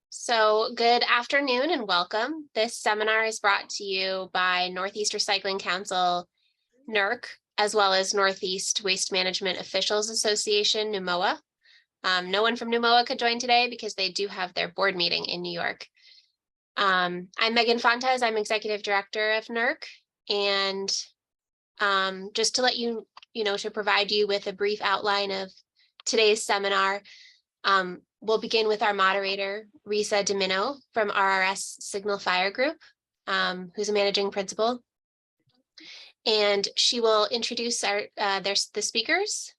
So good afternoon and welcome. This seminar is brought to you by Northeast Recycling Council, NERC, as well as Northeast Waste Management Officials Association, NEWMOA. No one from NEWMOA could join today because they do have their board meeting in New York. I'm Megan Fontes. I'm Executive Director of NERC. And just to let you know, to provide you with a brief outline of today's seminar, we'll begin with our moderator, Risa Domino from RRS Signal Fire Group, who's a managing principal. And she will introduce the speakers,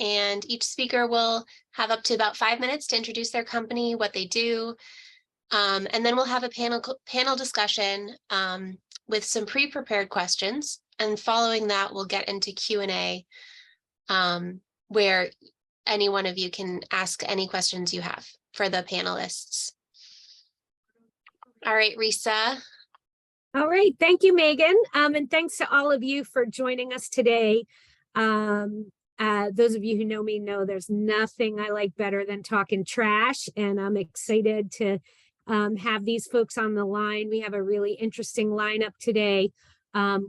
and each speaker will have up to about 5 minutes to introduce their company, what they do. And then we'll have a panel discussion with some pre-prepared questions. And following that, we'll get into Q&A where any one of you can ask any questions you have for the panelists. All right, Risa. All right, thank you, Megan. And thanks to all of you for joining us today. Those of you who know me know there's nothing I like better than talking trash, and I'm excited to have these folks on the line. We have a really interesting lineup today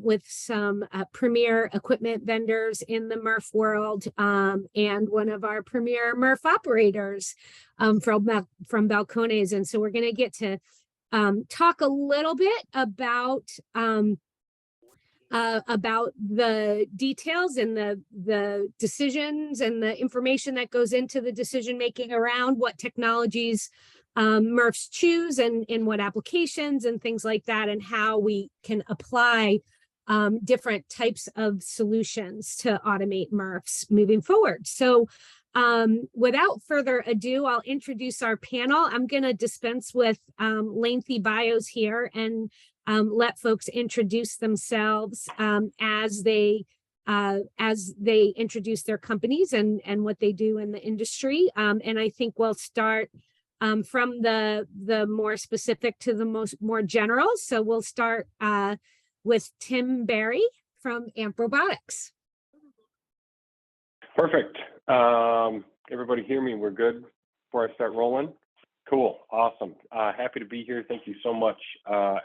with some premier equipment vendors in the MRF world and one of our premier MRF operators from Balcones. And so we're going to get to talk a little bit about the details and the decisions and the information that goes into the decision making around what technologies MRFs choose and in what applications and things like that, and how we can apply different types of solutions to automate MRFs moving forward. So without further ado, I'll introduce our panel. I'm going to dispense with lengthy bios here and let folks introduce themselves as they introduce their companies and what they do in the industry. And I think we'll start from the more specific to the more general. So we'll start with Tim Barry from Robotics. Perfect. Everybody hear me? We're good before I start rolling? Cool. Awesome. Happy to be here. Thank you so much,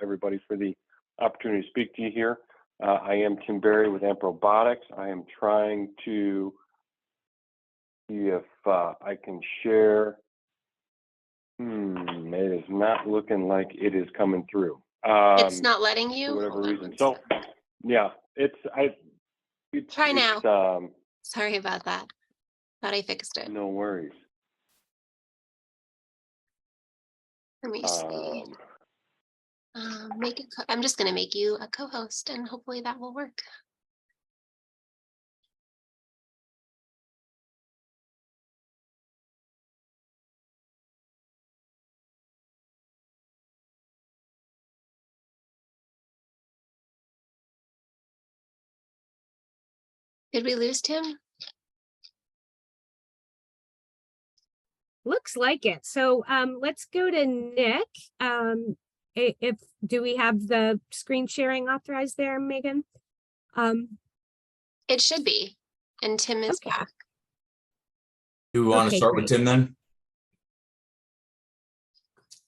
everybody, for the opportunity to speak to you here. I am Tim Barry with Robotics. I am trying to see if I can share. It is not looking like it is coming through. It's not letting you? For whatever reason. So, yeah, try now. Sorry about that. Thought I fixed it. No worries. Let me see. I'm just going to make you a co-host, and hopefully that will work. Did we lose Tim? Looks like it. So let's go to Nick. Do we have the screen sharing authorized there, Megan? It should be. And Tim is back. Do we want to start with Tim then?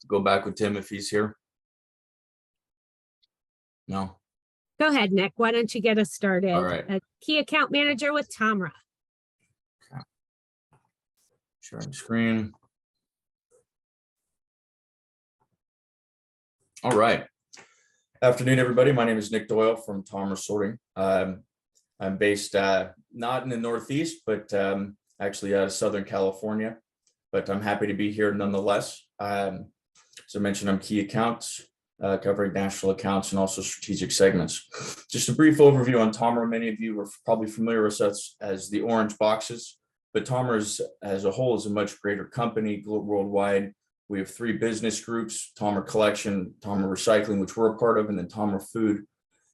Go back with Tim if he's here. No. Go ahead, Nick. Why don't you get us started? All right. A key account manager with TOMRA. Okay. Sharing screen. All right. Afternoon, everybody. My name is Nick Doyle from TOMRA Sorting. I'm based not in the Northeast, but actually out of Southern California. But I'm happy to be here nonetheless. As I mentioned, I'm key accounts. Covering national accounts and also strategic segments. Just a brief overview on TOMRA. Many of you are probably familiar with us as the orange boxes, but TOMRA as a whole is a much greater company worldwide. We have 3 business groups: TOMRA Collection, TOMRA Recycling, which we're a part of, and then TOMRA Food,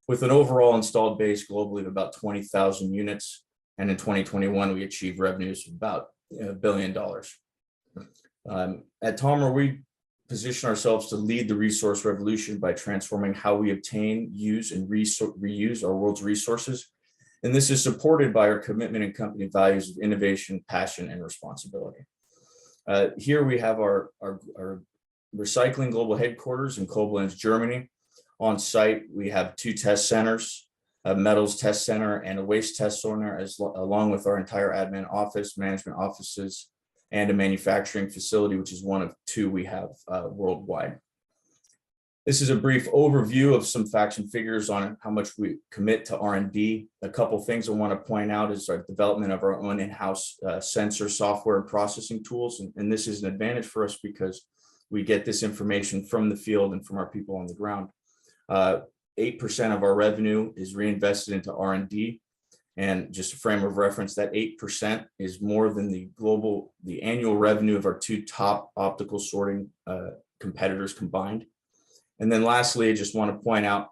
with an overall installed base globally of about 20,000 units. And in 2021, we achieved revenues of about $1 billion. At TOMRA, we position ourselves to lead the resource revolution by transforming how we obtain, use, and reuse our world's resources. And this is supported by our commitment and company values of innovation, passion, and responsibility. Here we have our recycling global headquarters in Koblenz, Germany. On site, we have 2 test centers, a metals test center and a waste test center, along with our entire admin office, management offices, and a manufacturing facility, which is one of 2 we have worldwide. This is a brief overview of some facts and figures on how much we commit to R&D. A couple things I want to point out is our development of our own in-house sensor software and processing tools. And this is an advantage for us because we get this information from the field and from our people on the ground. 8% of our revenue is reinvested into R&D. And just a frame of reference, that 8% is more than the annual revenue of our 2 top optical sorting competitors combined. And then lastly, I just want to point out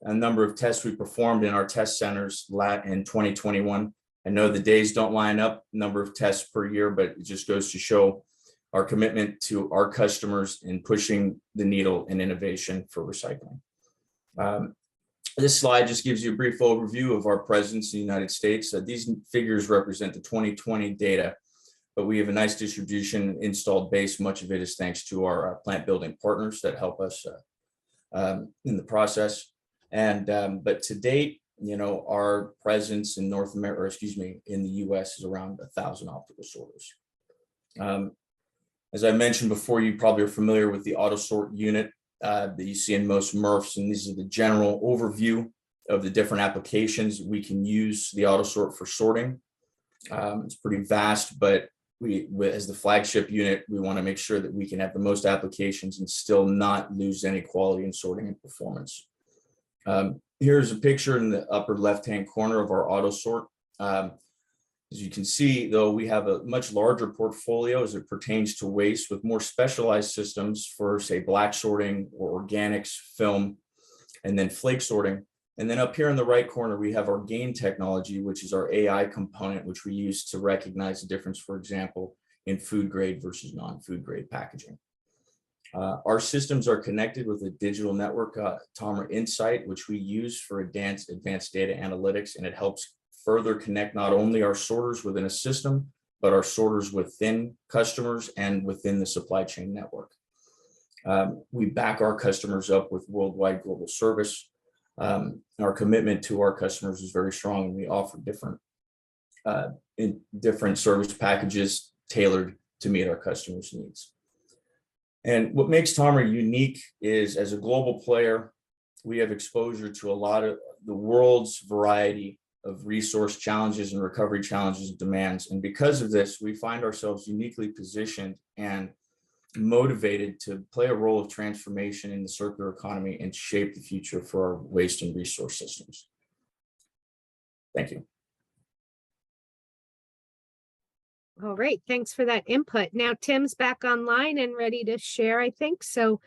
a number of tests we performed in our test centers in 2021. I know the days don't line up, number of tests per year, but it just goes to show our commitment to our customers in pushing the needle in innovation for recycling. This slide just gives you a brief overview of our presence in the United States. These figures represent the 2020 data, but we have a nice distribution installed base. Much of it is thanks to our plant building partners that help us in the process. And but to date, our presence in North America, or excuse me, in the US is around 1,000 optical sorters. As I mentioned before, you probably are familiar with the auto sort unit that you see in most MRFs, and these are the general overview of the different applications we can use the auto sort for sorting. It's pretty vast, but as the flagship unit, we want to make sure that we can have the most applications and still not lose any quality in sorting and performance. Here's a picture in the upper left-hand corner of our auto sort. As you can see, though, we have a much larger portfolio as it pertains to waste, with more specialized systems for, say, black sorting or organics, film, and then flake sorting. And then up here in the right corner, we have our GAIN technology, which is our AI component, which we use to recognize the difference, for example, in food grade versus non-food grade packaging. Our systems are connected with a digital network, TOMRA Insight, which we use for advanced data analytics, and it helps further connect not only our sorters within a system, but our sorters within customers and within the supply chain network. We back our customers up with worldwide global service. Our commitment to our customers is very strong, and we offer different service packages tailored to meet our customers' needs. And what makes TOMRA unique is, as a global player, we have exposure to a lot of the world's variety of resource challenges and recovery challenges and demands. And because of this, we find ourselves uniquely positioned and motivated to play a role of transformation in the circular economy and shape the future for our waste and resource systems. Thank you. All right, thanks for that input. Now Tim's back online and ready to share, I think. So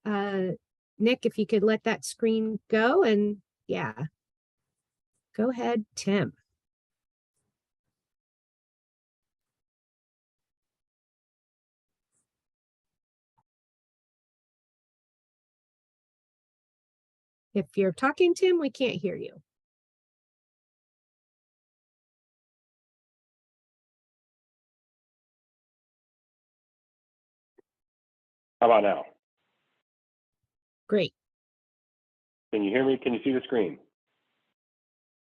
Nick, if you could let that screen go, and yeah, go ahead, Tim. If you're talking, Tim, we can't hear you. How about now? Great. Can you hear me? Can you see the screen?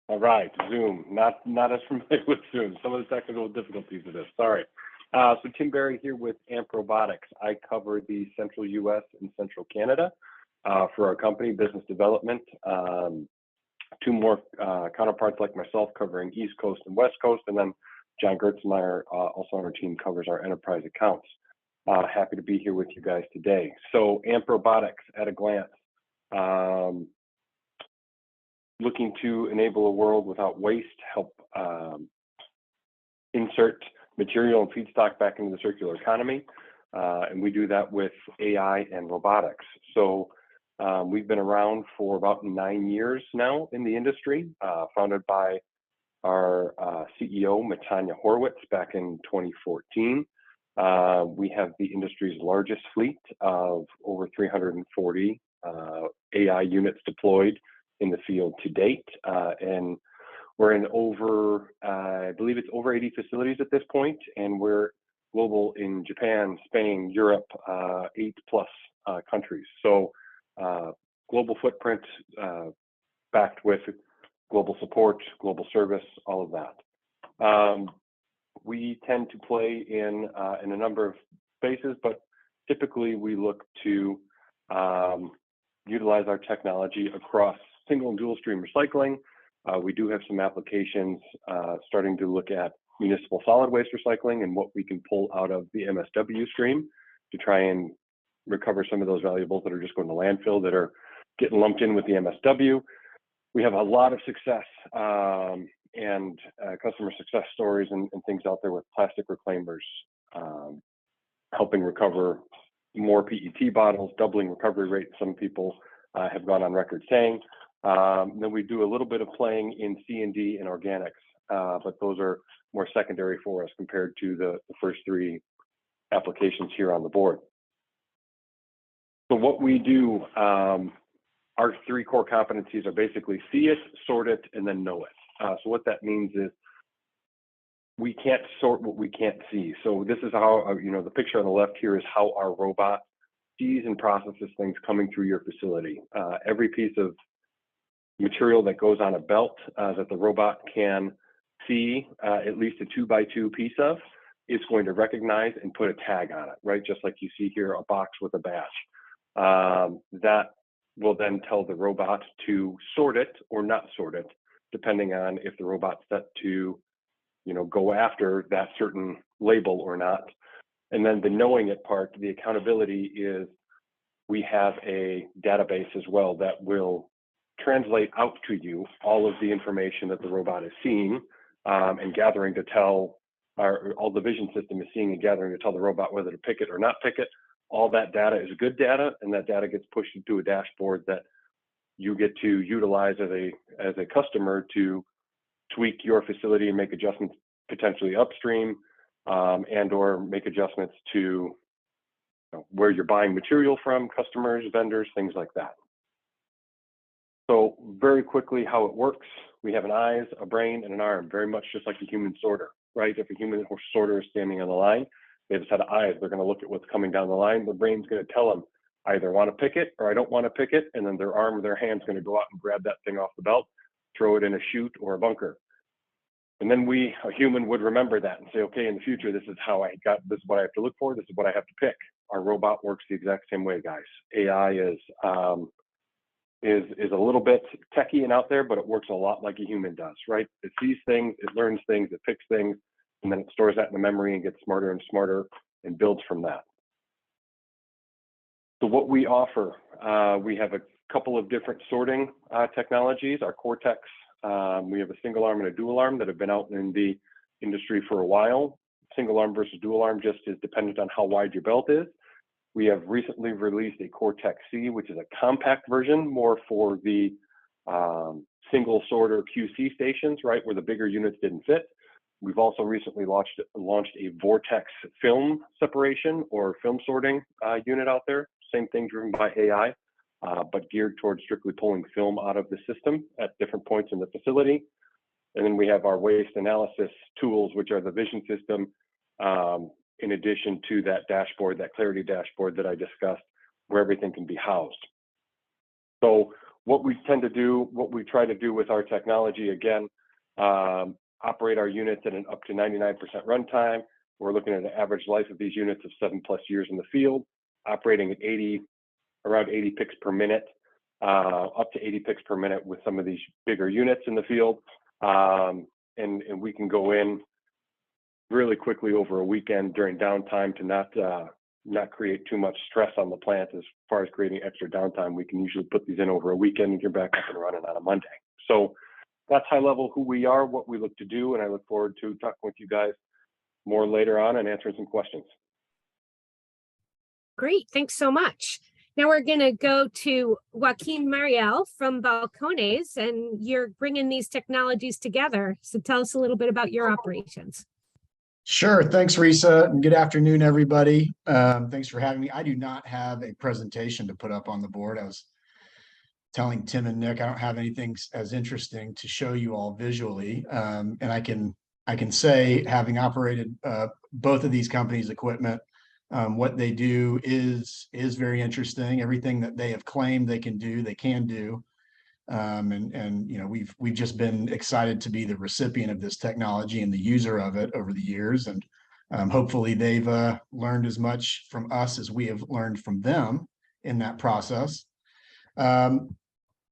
All right, Zoom. Not as familiar with Zoom. Some of the technical difficulties of this. Sorry. So Tim Barry here with Robotics. I cover the central US and central Canada for our company, business development. 2 more counterparts like myself covering East Coast and West Coast, and then John Gertzmeyer, also on our team, covers our enterprise accounts. Happy to be here with you guys today. So Robotics at a glance. Looking to enable a world without waste, help insert material and feedstock back into the circular economy. And we do that with AI and robotics. So we've been around for about 9 years now in the industry, founded by our CEO, Matanya Horwitz, back in 2014. We have the industry's largest fleet of over 340 AI units deployed in the field to date. And we're in over, I believe it's over 80 facilities at this point, and we're global in Japan, Spain, Europe, 8+ countries. So global footprint backed with global support, global service, all of that. We tend to play in a number of spaces, but typically we look to utilize our technology across single and dual stream recycling. We do have some applications starting to look at municipal solid waste recycling and what we can pull out of the MSW stream to try and recover some of those valuables that are just going to landfill that are getting lumped in with the MSW. We have a lot of success and customer success stories and things out there with plastic reclaimers, helping recover more PET bottles, doubling recovery rate. Some people have gone on record saying. Then we do a little bit of playing in C&D and organics, but those are more secondary for us compared to the first three applications here on the board. So what we do, our three core competencies are basically see it, sort it, and then know it. So what that means is we can't sort what we can't see. So this is how, the picture on the left here is how our robot sees and processes things coming through your facility. Every piece of material that goes on a belt that the robot can see at least a 2x2 piece of, it's going to recognize and put a tag on it, right? Just like you see here, a box with a badge. That will then tell the robot to sort it or not sort it, depending on if the robot's set to, go after that certain label or not. And then the knowing it part, the accountability is we have a database as well that will translate out to you all of the information that the robot is seeing and gathering to tell, all the vision system is seeing and gathering to tell the robot whether to pick it or not pick it. All that data is good data, and that data gets pushed into a dashboard that you get to utilize as a customer to tweak your facility and make adjustments potentially upstream and or make adjustments to where you're buying material from, customers, vendors, things like that. So very quickly how it works, we have an eyes, a brain, and an arm, very much just like a human sorter, right? If a human sorter is standing on the line, they have a set of eyes, they're gonna look at what's coming down the line. The brain's gonna tell them, I either wanna pick it or I don't wanna pick it, and then their arm or their hand's gonna go out and grab that thing off the belt, throw it in a chute or a bunker. And then we, a human, would remember that and say, okay, in the future, this is how I got, this is what I have to look for, this is what I have to pick. Our robot works the exact same way, guys. AI is a little bit techie and out there, but it works a lot like a human does, right? It sees things, it learns things, it picks things, and then it stores that in the memory and gets smarter and smarter and builds from that. So what we offer, we have a couple of different sorting technologies. Our Cortex, we have a single arm and a dual arm that have been out in the industry for a while. Single arm versus dual arm just is dependent on how wide your belt is. We have recently released a Cortex C, which is a compact version, more for the single sorter QC stations, right, where the bigger units didn't fit. We've also recently launched a Vortex film separation or film sorting unit out there. Same thing, driven by AI, but geared towards strictly pulling film out of the system at different points in the facility. And then we have our waste analysis tools, which are the vision system, in addition to that dashboard, that clarity dashboard that I discussed, where everything can be housed. So what we tend to do, what we try to do with our technology, again, operate our units at an up to 99% runtime. We're looking at an average life of these units of 7+ years in the field, operating at around 80 picks per minute, up to 80 picks per minute with some of these bigger units in the field. And we can go in really quickly over a weekend during downtime to not create too much stress on the plant as far as creating extra downtime. We can usually put these in over a weekend and get back up and running on a Monday. So that's high level who we are, what we look to do, and I look forward to talking with you guys more later on and answering some questions. Great, thanks so much. Now we're going to go to Joaquin Mariel from Balcones, and you're bringing these technologies together. So tell us a little bit about your operations. Sure. Thanks, Risa. And good afternoon, everybody. Thanks for having me. I do not have a presentation to put up on the board. I was telling Tim and Nick I don't have anything as interesting to show you all visually. And I can say, having operated both of these companies' equipment, what they do is very interesting. Everything that they have claimed they can do. And you know, we've just been excited to be the recipient of this technology and the user of it over the years. And hopefully they've learned as much from us as we have learned from them in that process.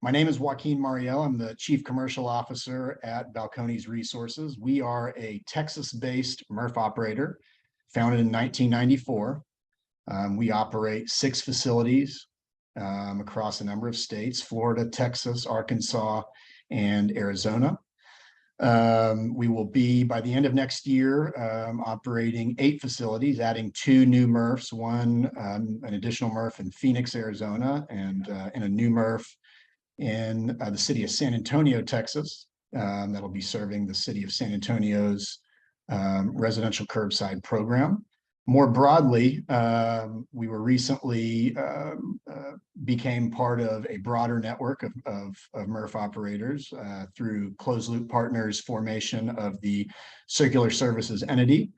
My name is Joaquin Mariel. I'm the Chief Commercial Officer at Balcones Resources. We are a Texas-based MRF operator, founded in 1994. We operate 6 facilities across a number of states: Florida, Texas, Arkansas, and Arizona. We will be, by the end of next year, operating 8 facilities, adding 2 new MRFs, one an additional MRF in Phoenix, Arizona, and a new MRF in the city of San Antonio, Texas. That'll be serving the city of San Antonio's residential curbside program. More broadly, we were recently became part of a broader network of MRF operators through Closed Loop Partners formation of the Circular Services entity,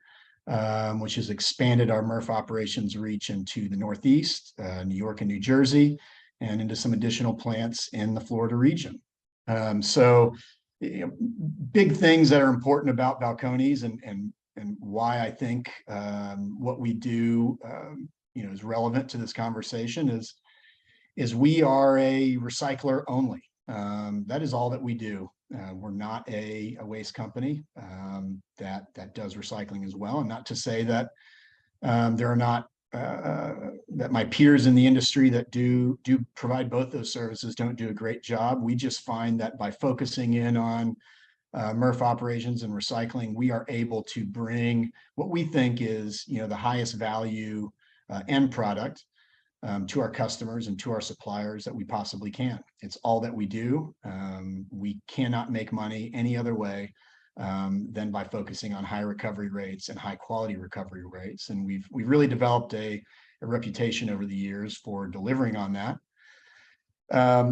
which has expanded our MRF operations reach into the Northeast, New York and New Jersey, and into some additional plants in the Florida region. So, you know, big things that are important about Balcones and why I think what we do, you know, is relevant to this conversation is we are a recycler only. That is all that we do. We're not a waste company that does recycling as well. And not to say that there are not that my peers in the industry that do provide both those services don't do a great job. We just find that by focusing in on MRF operations and recycling, we are able to bring what we think is, you know, the highest value end product to our customers and to our suppliers that we possibly can. It's all that we do. We cannot make money any other way than by focusing on high recovery rates and high quality recovery rates. And we've really developed a reputation over the years for delivering on that.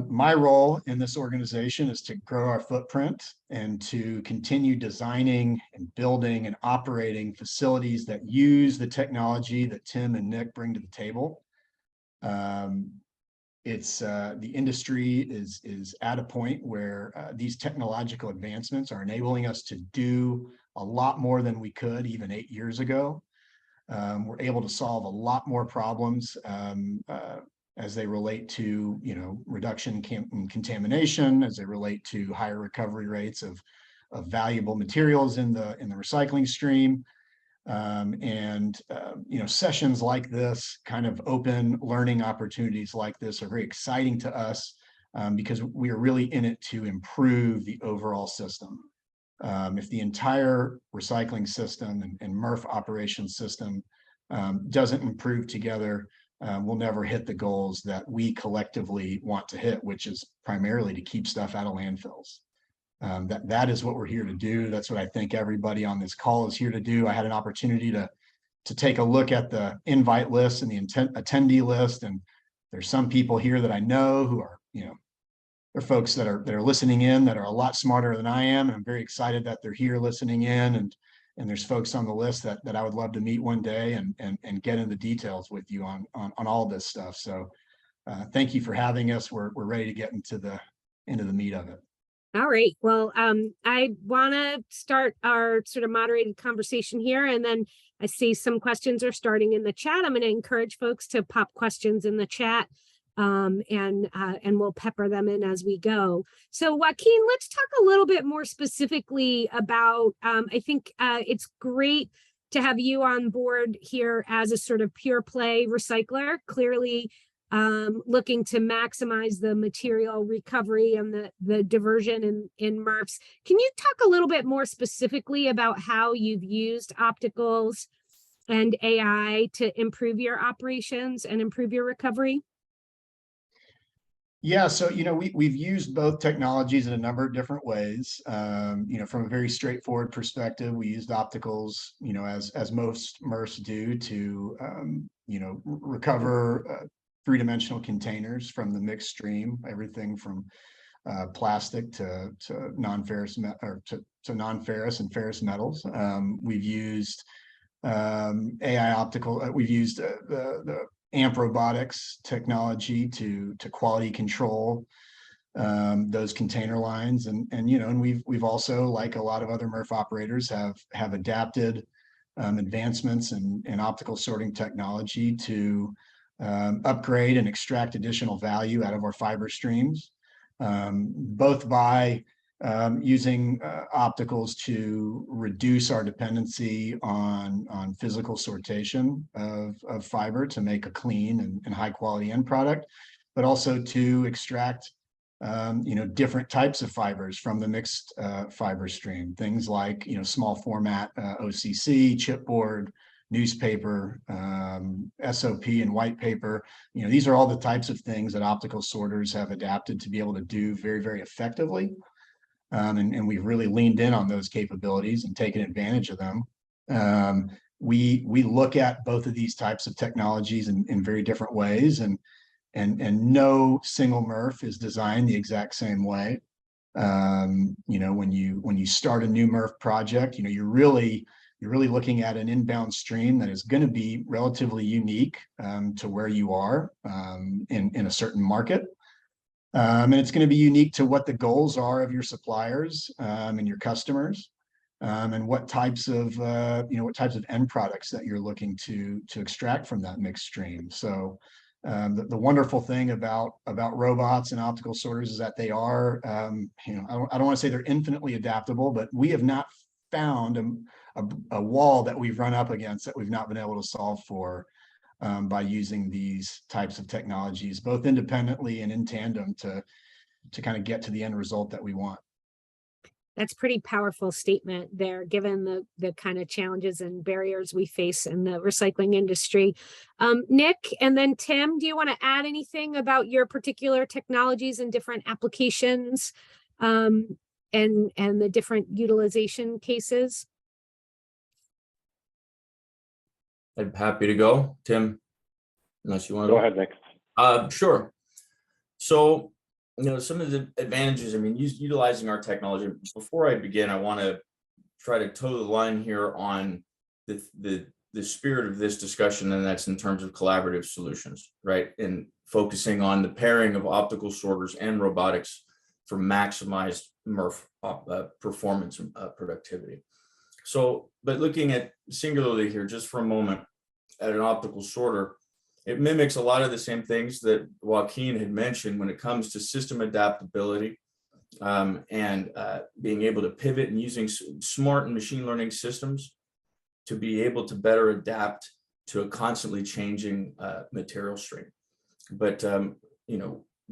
My role in this organization is to grow our footprint and to continue designing and building and operating facilities that use the technology that Tim and Nick bring to the table. The industry is at a point where these technological advancements are enabling us to do a lot more than we could even 8 years ago. We're able to solve a lot more problems as they relate to, you know, reduction in contamination, as they relate to higher recovery rates of valuable materials in the recycling stream. You know, sessions like this, kind of open learning opportunities like this, are very exciting to us because we are really in it to improve the overall system. If the entire recycling system and MRF operation system doesn't improve together, we'll never hit the goals that we collectively want to hit, which is primarily to keep stuff out of landfills. That is what we're here to do. That's what I think everybody on this call is here to do. I had an opportunity to take a look at the invite list and the attendee list, and there's some people here that I know who are, you know, they're folks that are listening in that are a lot smarter than I am, and I'm very excited that they're here listening in. And there's folks on the list that I would love to meet one day and get into the details with you on all this stuff. So thank you for having us. We're ready to get into the meat of it. All right. Well, I want to start our sort of moderated conversation here, and then I see some questions are starting in the chat. I'm going to encourage folks to pop questions in the chat, and we'll pepper them in as we go. So, Joaquin, let's talk a little bit more specifically about. I think it's great to have you on board here as a sort of pure play recycler. Clearly, looking to maximize the material recovery and the diversion in MRFs. Can you talk a little bit more specifically about how you've used opticals and AI to improve your operations and improve your recovery? Yeah, so, you know, we've used both technologies in a number of different ways. You know, from a very straightforward perspective, we used opticals, you know, as most MRFs do, to, you know, recover three-dimensional containers from the mixed stream, everything from plastic to non-ferrous to non-ferrous and ferrous metals. We've used AI optical. We've used the AMP robotics technology to quality control those container lines, and we've also, like a lot of other MRF operators, have adapted advancements in optical sorting technology to upgrade and extract additional value out of our fiber streams, both by using opticals to reduce our dependency on physical sortation of fiber to make a clean and high quality end product, but also to extract different types of fibers from the mixed fiber stream, things like small format OCC, chipboard, newspaper, SOP, and white paper. These are all the types of things that optical sorters have adapted to be able to do very, very effectively. And we've really leaned in on those capabilities and taken advantage of them. We look at both of these types of technologies in very different ways, and no single MRF is designed the exact same way. When you start a new MRF project, you're really looking at an inbound stream that is going to be relatively unique to where you are in a certain market. And it's going to be unique to what the goals are of your suppliers and your customers, and what types of end products that you're looking to extract from that mixed stream. So the wonderful thing about robots and optical sorters is that they are, I don't want to say they're infinitely adaptable, but we have not found a wall that we've run up against that we've not been able to solve for by using these types of technologies, both independently and in tandem to kind of get to the end result that we want. That's pretty powerful statement there, given the kind of challenges and barriers we face in the recycling industry. Nick, and then Tim, do you want to add anything about your particular technologies and different applications and the different utilization cases? I'm happy to go, Tim, unless you want to Go ahead, Nick. Sure. So, some of the advantages, utilizing our technology. Before I begin, I want to try to toe the line here on the spirit of this discussion, and that's in terms of collaborative solutions, right? And focusing on the pairing of optical sorters and robotics for maximized MRF performance and productivity. So, but looking at singularly here, just for a moment, at an optical sorter, it mimics a lot of the same things that Joaquin had mentioned when it comes to system adaptability and being able to pivot and using smart and machine learning systems to be able to better adapt to a constantly changing material stream. But,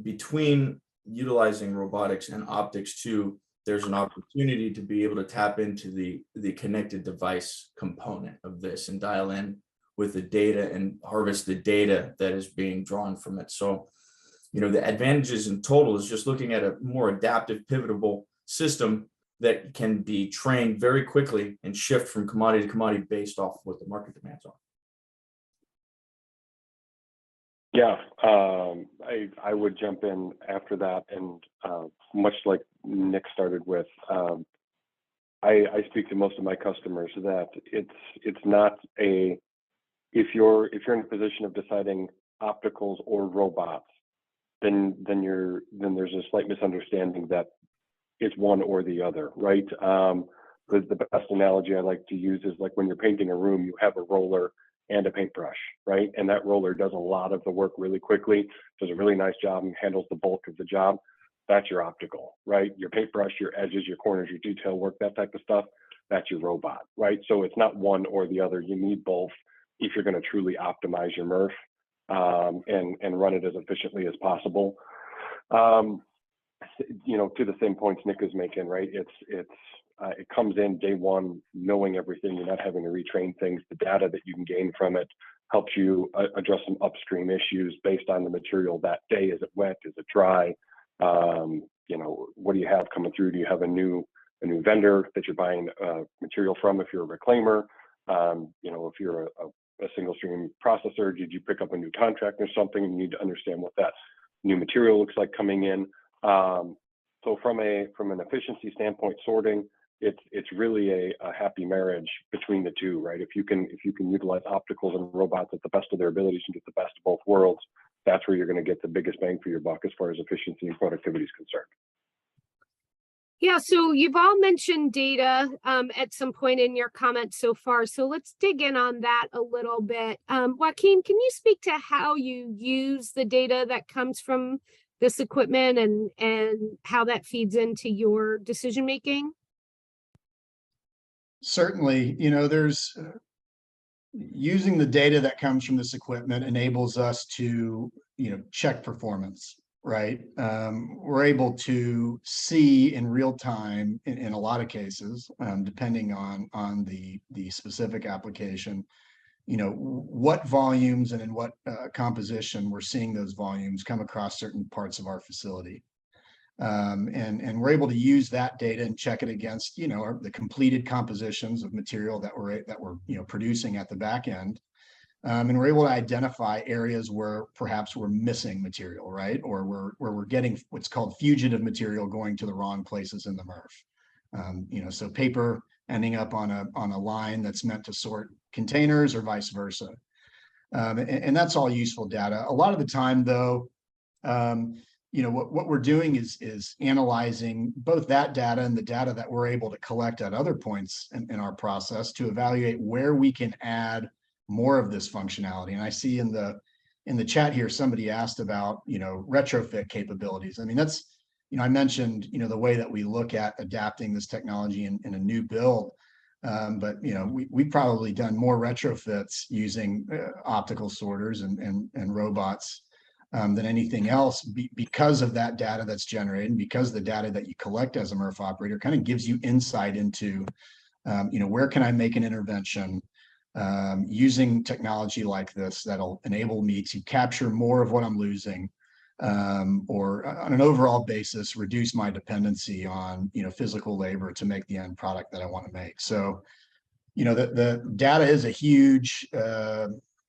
between utilizing robotics and optics too, there's an opportunity to be able to tap into the connected device component of this and dial in with the data and harvest the data that is being drawn from it. So, the advantages in total is just looking at a more adaptive, pivotable system that can be trained very quickly and shift from commodity to commodity based off of what the market demands are. Yeah, I would jump in after that, and much like Nick started with, I speak to most of my customers that it's not a, if you're in a position of deciding opticals or robots, then there's a slight misunderstanding that it's one or the other, right? The best analogy I like to use is like when you're painting a room, you have a roller and a paintbrush, right? And that roller does a lot of the work really quickly, does a really nice job and handles the bulk of the job. That's your optical, right? Your paintbrush, your edges, your corners, your detail work, that type of stuff, that's your robot, right? So it's not one or the other. You need both if you're going to truly optimize your MRF and run it as efficiently as possible. To the same points Nick is making, right? It comes in day one, knowing everything. You're not having to retrain things. The data that you can gain from it helps you address some upstream issues based on the material that day. Is it wet? Is it dry? What do you have coming through? Do you have a new vendor that you're buying material from if you're a reclaimer? If you're a a single stream processor? Did you pick up a new contract or something? You need to understand what that new material looks like coming in. So from an efficiency standpoint, sorting, it's really a happy marriage between the two, right? If you can utilize opticals and robots at the best of their abilities and get the best of both worlds, that's where you're going to get the biggest bang for your buck as far as efficiency and productivity is concerned. Yeah, so you've all mentioned data at some point in your comments so far. So let's dig in on that a little bit. Joaquin, can you speak to how you use the data that comes from this equipment and how that feeds into your decision making? Certainly, there's using the data that comes from this equipment enables us to, check performance, right? We're able to see in real time in a lot of cases, depending on the specific application, what volumes and in what composition we're seeing those volumes come across certain parts of our facility. And we're able to use that data and check it against, the completed compositions of material that we're producing at the back end. And we're able to identify areas where perhaps we're missing material, right? Or where we're getting what's called fugitive material going to the wrong places in the MRF. So paper ending up on a line that's meant to sort containers or vice versa. And that's all useful data. A lot of the time, though, what we're doing is analyzing both that data and the data that we're able to collect at other points in our process to evaluate where we can add more of this functionality. And I see in the chat here, somebody asked about, retrofit capabilities. I mean, that's, I mentioned, the way that we look at adapting this technology in a new build. But, we've probably done more retrofits using optical sorters and robots than anything else because of that data that's generated, and because the data that you collect as a MRF operator kind of gives you insight into, where can I make an intervention using technology like this that'll enable me to capture more of what I'm losing, or on an overall basis, reduce my dependency on, physical labor to make the end product that I want to make. So, the data is a huge,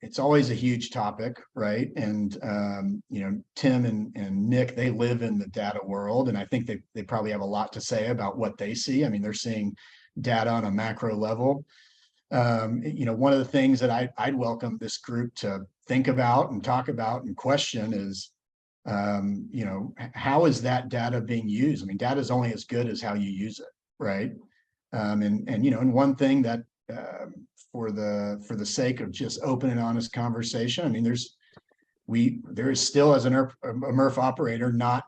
it's always a huge topic, right? And, Tim and Nick, they live in the data world, and I think they probably have a lot to say about what they see. I mean, they're seeing data on a macro level. One of the things that I'd welcome this group to think about and talk about and question is, how is that data being used? I mean, data is only as good as how you use it, right? And one thing that, for the sake of just open and honest conversation, I mean, there is still, as a MRF operator, not,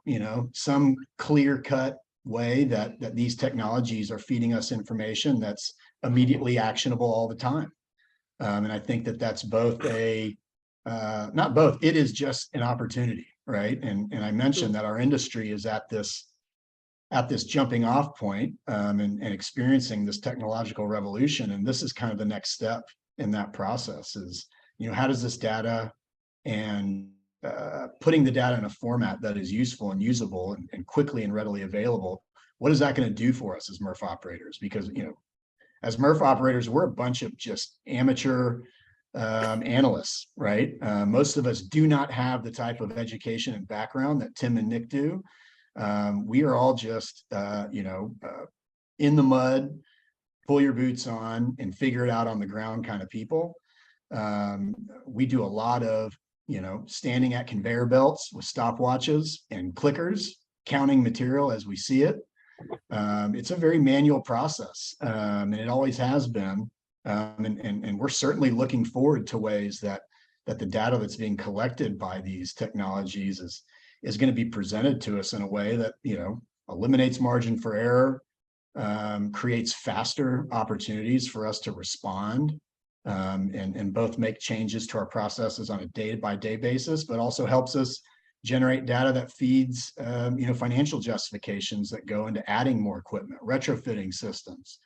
some clear-cut way that these technologies are feeding us information that's immediately actionable all the time. And I think that's both not both, it is just an opportunity, right? And I mentioned that our industry is at this jumping off point, and experiencing this technological revolution. And this is kind of the next step in that process is, how does this data and putting the data in a format that is useful and usable and quickly and readily available, what is that going to do for us as MRF operators? Because, as MRF operators, we're a bunch of just amateur analysts, right? Most of us do not have the type of education and background that Tim and Nick do. We are all just, in the mud, pull your boots on and figure it out on the ground kind of people. We do a lot of, standing at conveyor belts with stopwatches and clickers, counting material as we see it. It's a very manual process, and it always has been. And we're certainly looking forward to ways that the data that's being collected by these technologies is going to be presented to us in a way that, eliminates margin for error, creates faster opportunities for us to respond, and both make changes to our processes on a day-by-day basis, but also helps us generate data that feeds, financial justifications that go into adding more equipment, retrofitting systems,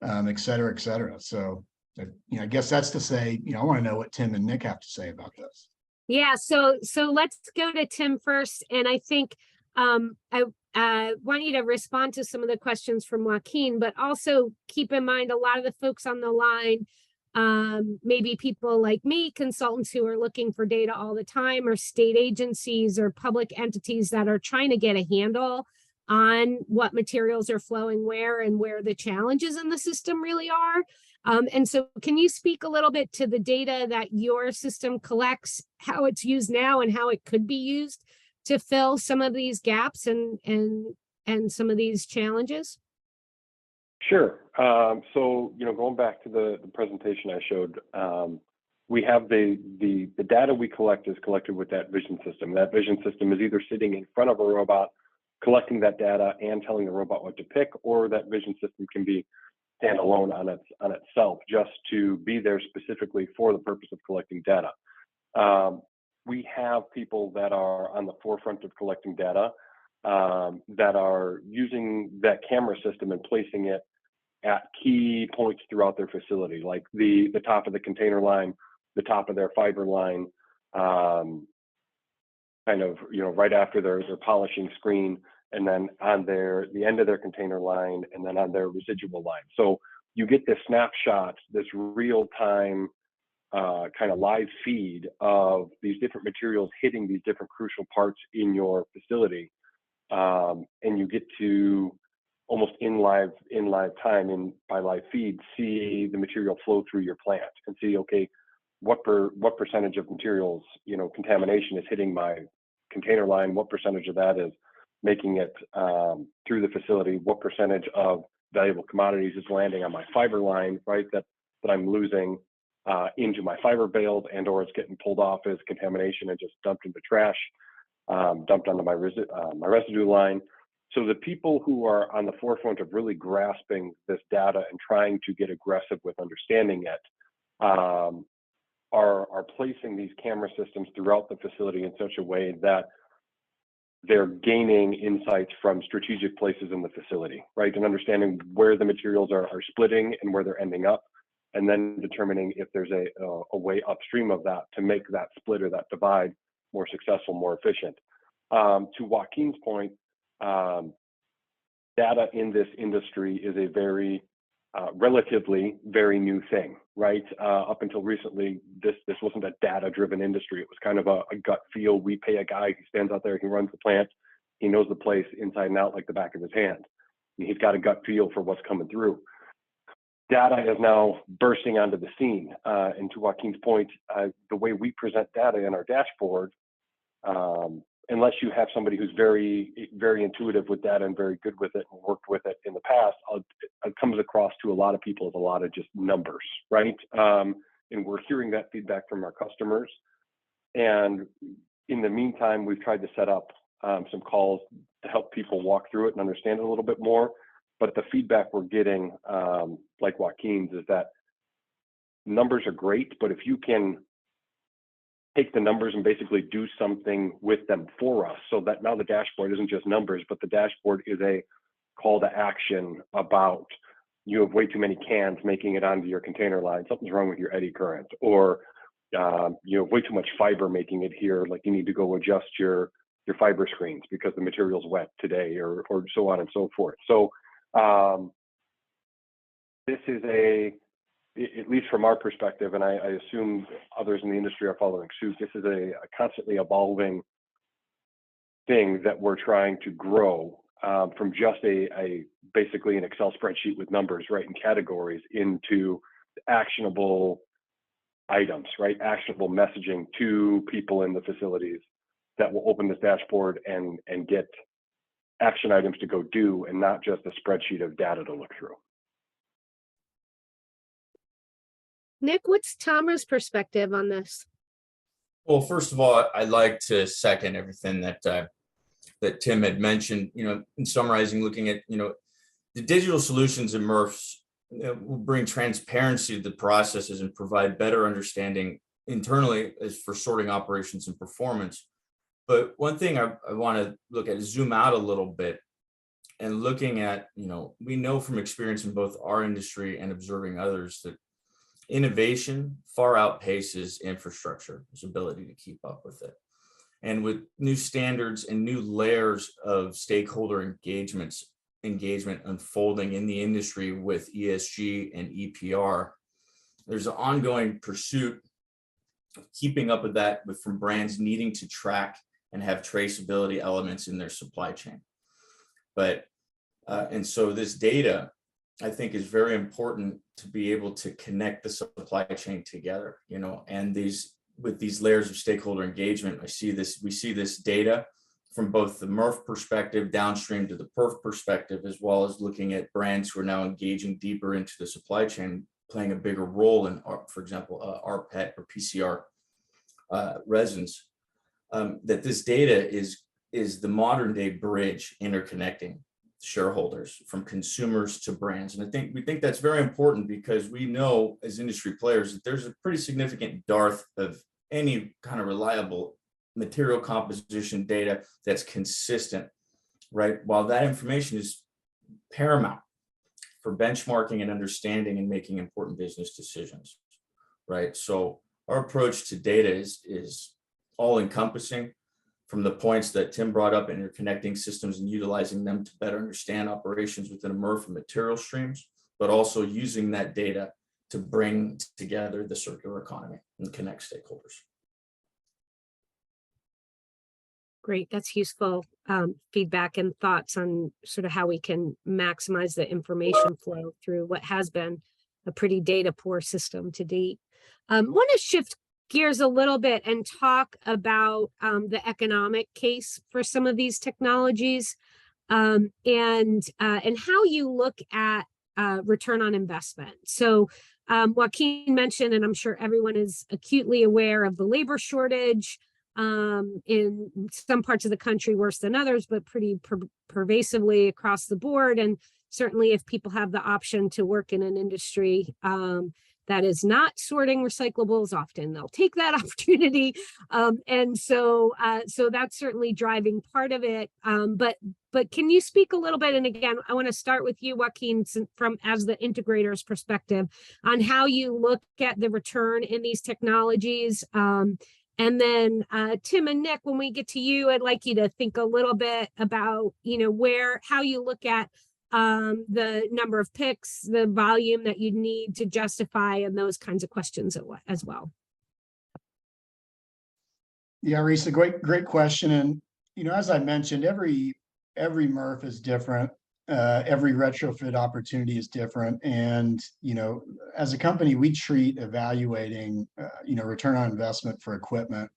et cetera, et cetera. So, I guess that's to say, I want to know what Tim and Nick have to say about this. Yeah, so let's go to Tim first. And I think I want you to respond to some of the questions from Joaquin, but also keep in mind a lot of the folks on the line maybe people like me, consultants who are looking for data all the time, or state agencies or public entities that are trying to get a handle on what materials are flowing where and where the challenges in the system really are. And so can you speak a little bit to the data that your system collects, how it's used now and how it could be used to fill some of these gaps and some of these challenges? Sure. So, going back to the presentation I showed, we have the data we collect is collected with that vision system. That vision system is either sitting in front of a robot, collecting that data and telling the robot what to pick, or that vision system can be standalone on itself, just to be there specifically for the purpose of collecting data. We have people that are on the forefront of collecting data, that are using that camera system and placing it at key points throughout their facility, like the top of the container line, the top of their fiber line, kind of, right after their polishing screen, and then on the end of their container line, and then on their residual line. So you get this snapshot, this real-time kind of live feed of these different materials hitting these different crucial parts in your facility. And you get to almost in live time, by live feed, see the material flow through your plant and see, okay, what percentage of materials, contamination is hitting my container line, what percentage of that is making it through the facility, what percentage of valuable commodities is landing on my fiber line, right, that I'm losing into my fiber bales, and or it's getting pulled off as contamination and just dumped into trash, dumped onto my residue line. So the people who are on the forefront of really grasping this data and trying to get aggressive with understanding it are placing these camera systems throughout the facility in such a way that they're gaining insights from strategic places in the facility, right? And understanding where the materials are splitting and where they're ending up, and then determining if there's a way upstream of that to make that split or that divide more successful, more efficient. To Joaquin's point, data in this industry is a very relatively very new thing, right? Up until recently, this wasn't a data-driven industry. It was kind of a gut feel. We pay a guy who stands out there, he runs the plant, he knows the place inside and out like the back of his hand. And he's got a gut feel for what's coming through. Data is now bursting onto the scene. And to Joaquin's point, the way we present data in our dashboard, unless you have somebody who's very, very intuitive with data and very good with it and worked with it in the past, it comes across to a lot of people as a lot of just numbers, right? And we're hearing that feedback from our customers. And in the meantime, we've tried to set up some calls to help people walk through it and understand it a little bit more. But the feedback we're getting, like Joaquin's, is that numbers are great, but if you can take the numbers and basically do something with them for us, so that now the dashboard isn't just numbers, but the dashboard is a call to action about, you have way too many cans making it onto your container line, something's wrong with your eddy current, or you have way too much fiber making it here, like you need to go adjust your fiber screens because the material's wet today, or so on and so forth. So this is at least from our perspective, and I assume others in the industry are following suit, this is a constantly evolving thing that we're trying to grow from just basically an Excel spreadsheet with numbers, right, and categories, into actionable items, right, actionable messaging to people in the facilities that will open this dashboard and get action items to go do, and not just a spreadsheet of data to look through. Nick, what's TOMRA's perspective on this? Well, first of all, I'd like to second everything that Tim had mentioned. In summarizing, looking at the digital solutions in MRFs will bring transparency to the processes and provide better understanding internally as for sorting operations and performance. But one thing I want to look at is zoom out a little bit and looking at, we know from experience in both our industry and observing others that innovation far outpaces infrastructure's ability to keep up with it. And with new standards and new layers of stakeholder engagement unfolding in the industry with ESG and EPR, there's an ongoing pursuit of keeping up with that, but from brands needing to track and have traceability elements in their supply chain. But and so this data, I think, is very important to be able to connect the supply chain together, you know, and with these layers of stakeholder engagement, we see this data from both the MRF perspective downstream to the PERF perspective, as well as looking at brands who are now engaging deeper into the supply chain, playing a bigger role in, for example, rPET or PCR resins. That this data is the modern day bridge interconnecting shareholders from consumers to brands. And we think that's very important, because we know as industry players that there's a pretty significant dearth of any kind of reliable material composition data that's consistent, right? While that information is paramount for benchmarking and understanding and making important business decisions, right? So our approach to data is all encompassing, from the points that Tim brought up, interconnecting systems and utilizing them to better understand operations within a MRF and material streams, but also using that data to bring together the circular economy and connect stakeholders. Great, that's useful feedback and thoughts on sort of how we can maximize the information flow through what has been a pretty data poor system to date. Want to shift gears a little bit and talk about the economic case for some of these technologies, and how you look at return on investment. So Joaquin mentioned, and I'm sure everyone is acutely aware of the labor shortage in some parts of the country, worse than others, but pretty pervasively across the board. And certainly if people have the option to work in an industry that is not sorting recyclables, often they'll take that opportunity. And so that's certainly driving part of it. But can you speak a little bit, and again, I want to start with you, Joaquin, from as the integrator's perspective, on how you look at the return in these technologies. And then Tim and Nick, when we get to you, I'd like you to think a little bit about, you know, how you look at the number of picks, the volume that you need to justify, and those kinds of questions as well. Yeah, Risa, great question. And, you know, as I mentioned, every MRF is different. Every retrofit opportunity is different. And, you know, as a company, we treat evaluating, return on investment for equipment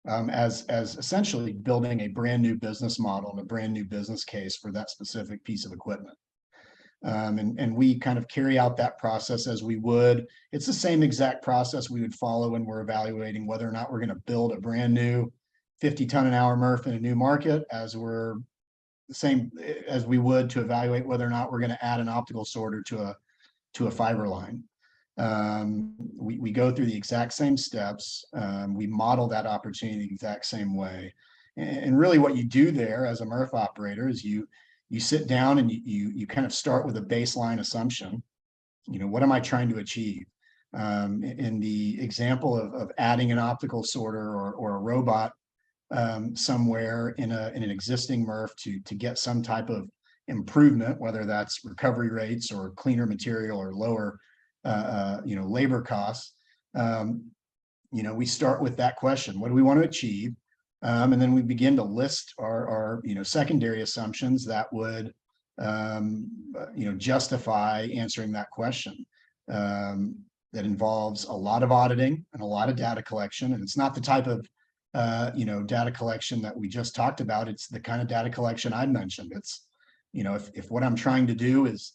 as essentially building a brand new business model and a brand new business case for that specific piece of equipment. And we kind of carry out that process as we would. It's the same exact process we would follow when we're evaluating whether or not we're going to build a brand new 50-ton-an-hour MRF in a new market, as we're the same as we would to evaluate whether or not we're going to add an optical sorter to a fiber line. We go through the exact same steps. We model that opportunity the exact same way. And really what you do there as a MRF operator is you sit down and you kind of start with a baseline assumption. You know, what am I trying to achieve? In the example of adding an optical sorter or a robot somewhere in an existing MRF to get some type of improvement, whether that's recovery rates or cleaner material or lower labor costs. We start with that question: what do we want to achieve? And then we begin to list our secondary assumptions that would justify answering that question. That involves a lot of auditing and a lot of data collection, and it's not the type of data collection that we just talked about. It's the kind of data collection I mentioned. It's, if what I'm trying to do is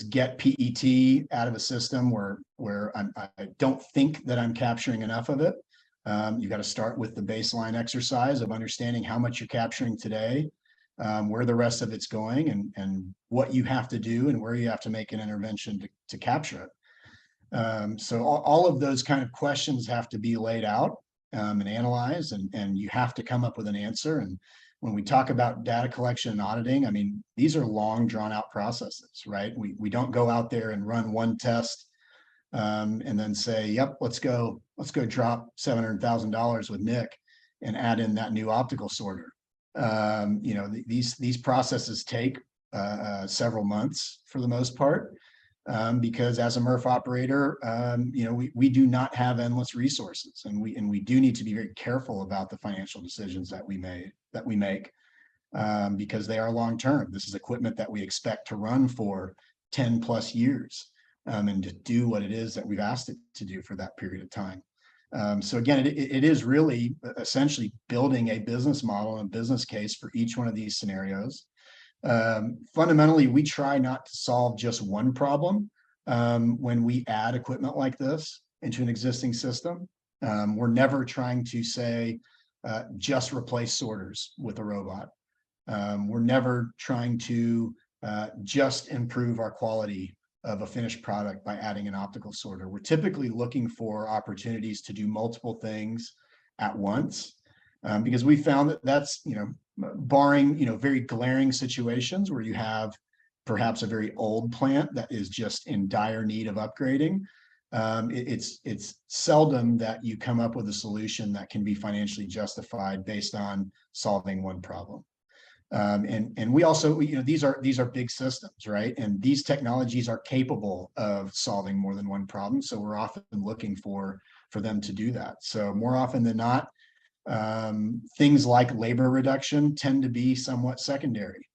get PET out of a system where I don't think that I'm capturing enough of it, you got to start with the baseline exercise of understanding how much you're capturing today, where the rest of it's going, and what you have to do and where you have to make an intervention to capture it. So all of those kind of questions have to be laid out and analyzed, and you have to come up with an answer. And when we talk about data collection and auditing, I mean, these are long drawn out processes, right? We don't go out there and run one test and then say, yep, let's go drop $700,000 with Nick and add in that new optical sorter. These processes take several months for the most part. because as a MRF operator, we do not have endless resources, and we do need to be very careful about the financial decisions that we make, because they are long term. This is equipment that we expect to run for 10 plus years, and to do what it is that we've asked it to do for that period of time. So again, it is really essentially building a business model and business case for each one of these scenarios. Fundamentally, we try not to solve just one problem when we add equipment like this into an existing system. We're never trying to say just replace sorters with a robot. We're never trying to just improve our quality of a finished product by adding an optical sorter. We're typically looking for opportunities to do multiple things at once, because we found that that's, barring, very glaring situations where you have perhaps a very old plant that is just in dire need of upgrading. It's seldom that you come up with a solution that can be financially justified based on solving one problem. And we also, these are big systems, right? And these technologies are capable of solving more than one problem. So we're often looking for them to do that. So more often than not, things like labor reduction tend to be somewhat secondary.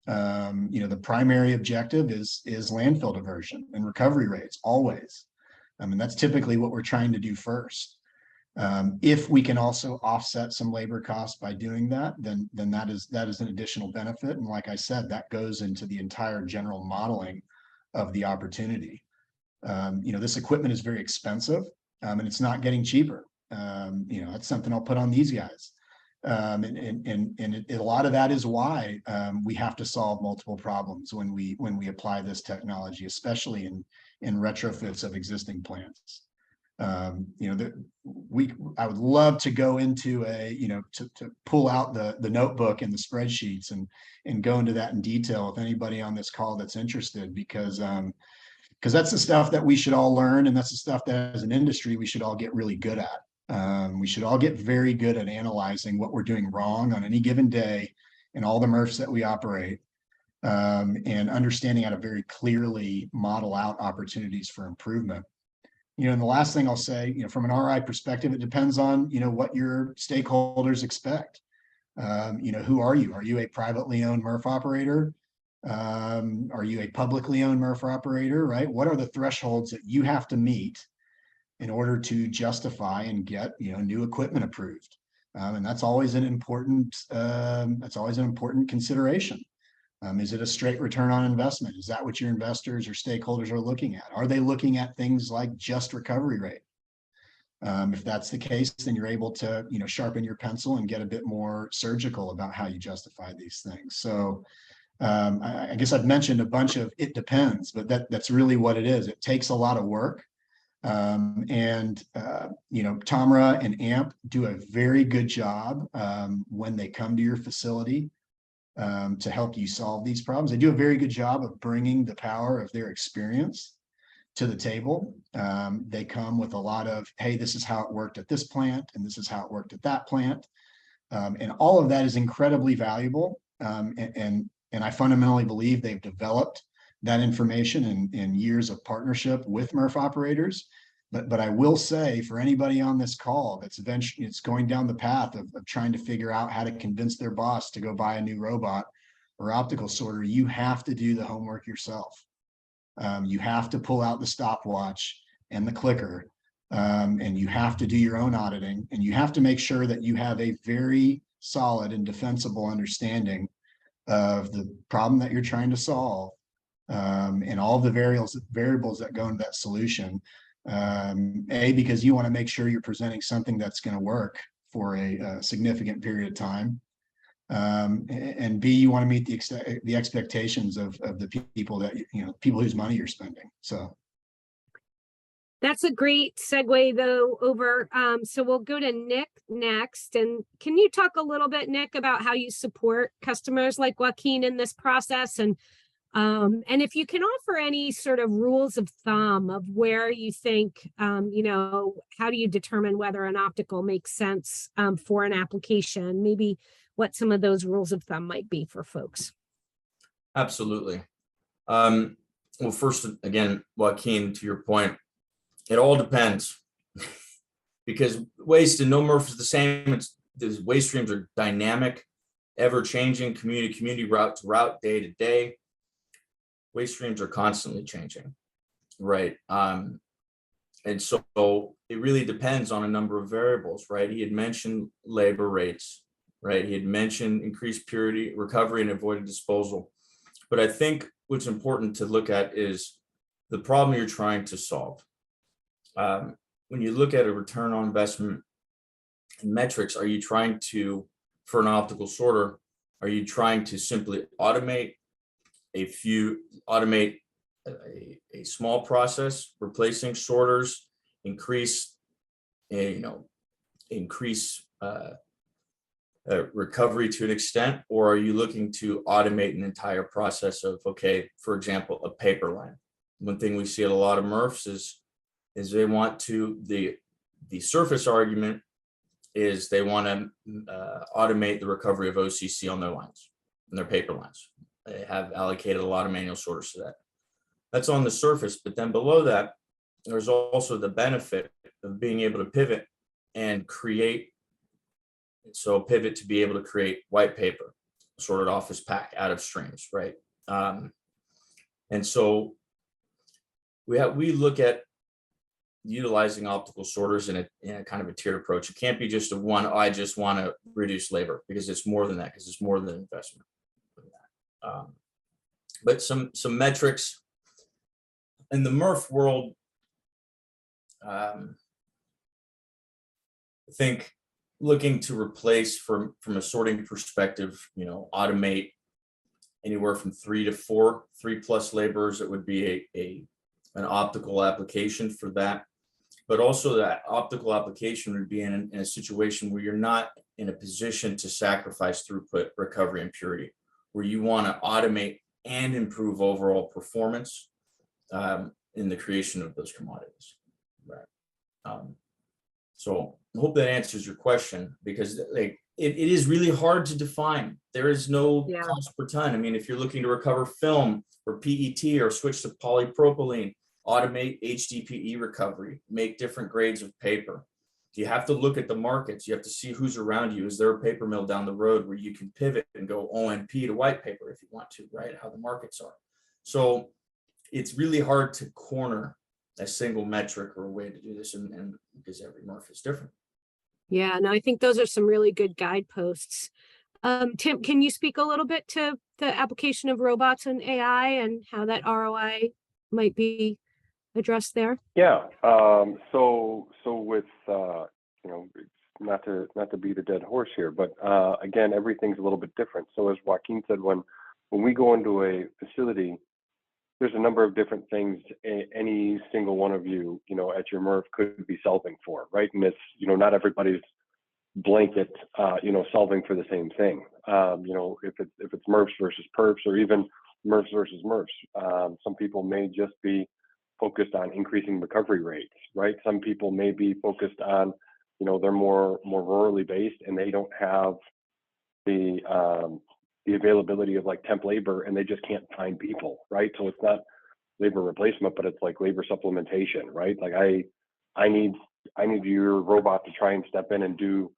The primary objective is landfill diversion and recovery rates always. And that's typically what we're trying to do first. If we can also offset some labor costs by doing that, then that is an additional benefit. And like I said, that goes into the entire general modeling of the opportunity. This equipment is very expensive, and it's not getting cheaper. That's something I'll put on these guys. A lot of that is why we have to solve multiple problems when we apply this technology, especially in retrofits of existing plants. I would love to go into to pull out the notebook and the spreadsheets and go into that in detail with anybody on this call that's interested, because that's the stuff that we should all learn, and that's the stuff that as an industry we should all get really good at. We should all get very good at analyzing what we're doing wrong on any given day in all the MRFs that we operate, and understanding how to very clearly model out opportunities for improvement. And the last thing I'll say, from an RI perspective, it depends on, what your stakeholders expect. Who are you? Are you a privately owned MRF operator? Are you a publicly owned MRF operator, right? What are the thresholds that you have to meet in order to justify and get, new equipment approved? And that's always an important consideration. Is it a straight return on investment? Is that what your investors or stakeholders are looking at? Are they looking at things like just recovery rate? If that's the case, then you're able to, sharpen your pencil and get a bit more surgical about how you justify these things. So I guess I've mentioned a bunch of it depends, but that's really what it is. It takes a lot of work. TOMRA and AMP do a very good job when they come to your facility to help you solve these problems. They do a very good job of bringing the power of their experience to the table. They come with a lot of, hey, this is how it worked at this plant, and this is how it worked at that plant. And all of that is incredibly valuable. And I fundamentally believe they've developed that information in years of partnership with MRF operators. But I will say, for anybody on this call that's eventually going down the path of trying to figure out how to convince their boss to go buy a new robot or optical sorter, you have to do the homework yourself. You have to pull out the stopwatch and the clicker, and you have to do your own auditing, and you have to make sure that you have a very solid and defensible understanding of the problem that you're trying to solve, and all the variables that go into that solution. Because you want to make sure you're presenting something that's going to work for a significant period of time. And B, you want to meet the expectations of the people that, people whose money you're spending. So that's a great segue though over. So we'll go to Nick next. And can you talk a little bit, Nick, about how you support customers like Joaquin in this process? And if you can offer any sort of rules of thumb of where you think, how do you determine whether an optical makes sense for an application? Maybe what some of those rules of thumb might be for folks. Absolutely. Well, first, again, Joaquin, to your point, it all depends because waste and no MRF is the same. The waste streams are dynamic, ever changing, community to community, route to route, day to day. Waste streams are constantly changing, right? And so it really depends on a number of variables, right? He had mentioned labor rates, right? He had mentioned increased purity, recovery, and avoided disposal. But I think what's important to look at is the problem you're trying to solve. When you look at a return on investment metrics, are you trying to, for an optical sorter, are you trying to simply automate a small process, replacing sorters, increase recovery to an extent, or are you looking to automate an entire process of, okay, for example, a paper line? One thing we see at a lot of MRFs is they want to, the surface argument is they want to automate the recovery of OCC on their lines, on their paper lines. They have allocated a lot of manual sorters to that. That's on the surface, but then below that, there's also the benefit of being able to pivot and create. So pivot to be able to create white paper, sorted office pack out of streams, right? And so we look at utilizing optical sorters in a kind of a tiered approach. It can't be just a one, I just want to reduce labor, because it's more than that, because it's more than investment. But some metrics in the MRF world, I think looking to replace from a sorting perspective, automate anywhere from 3 to 4, 3+ laborers. It would be an optical application for that. But also that optical application would be in a situation where you're not in a position to sacrifice throughput, recovery, and purity, where you want to automate and improve overall performance in the creation of those commodities. Right. So I hope that answers your question, because it is really hard to define. There is no cost per ton. I mean, if you're looking to recover film or PET or switch to polypropylene, automate HDPE recovery, make different grades of paper. You have to look at the markets. You have to see who's around you. Is there a paper mill down the road where you can pivot and go ONP to white paper if you want to, right? How the markets are. So it's really hard to corner a single metric or a way to do this, and because every MRF is different. Yeah, no, I think those are some really good guideposts. Tim, can you speak a little bit to the application of robots and AI and how that ROI might be addressed there? Yeah. So with not to beat a dead horse here, but again, everything's a little bit different. So as Joaquin said, when we go into a facility, there's a number of different things any single one of you, at your MRF could be solving for, right? And it's, not everybody's blanket, solving for the same thing. If it's MRFs versus perps, or even MRFs versus MRFs, some people may just be focused on increasing recovery rates, right? Some people may be focused on, they're more rurally based and they don't have the availability of like temp labor, and they just can't find people, right? So it's not labor replacement, but it's like labor supplementation, right? Like I need your robot to try and step in and do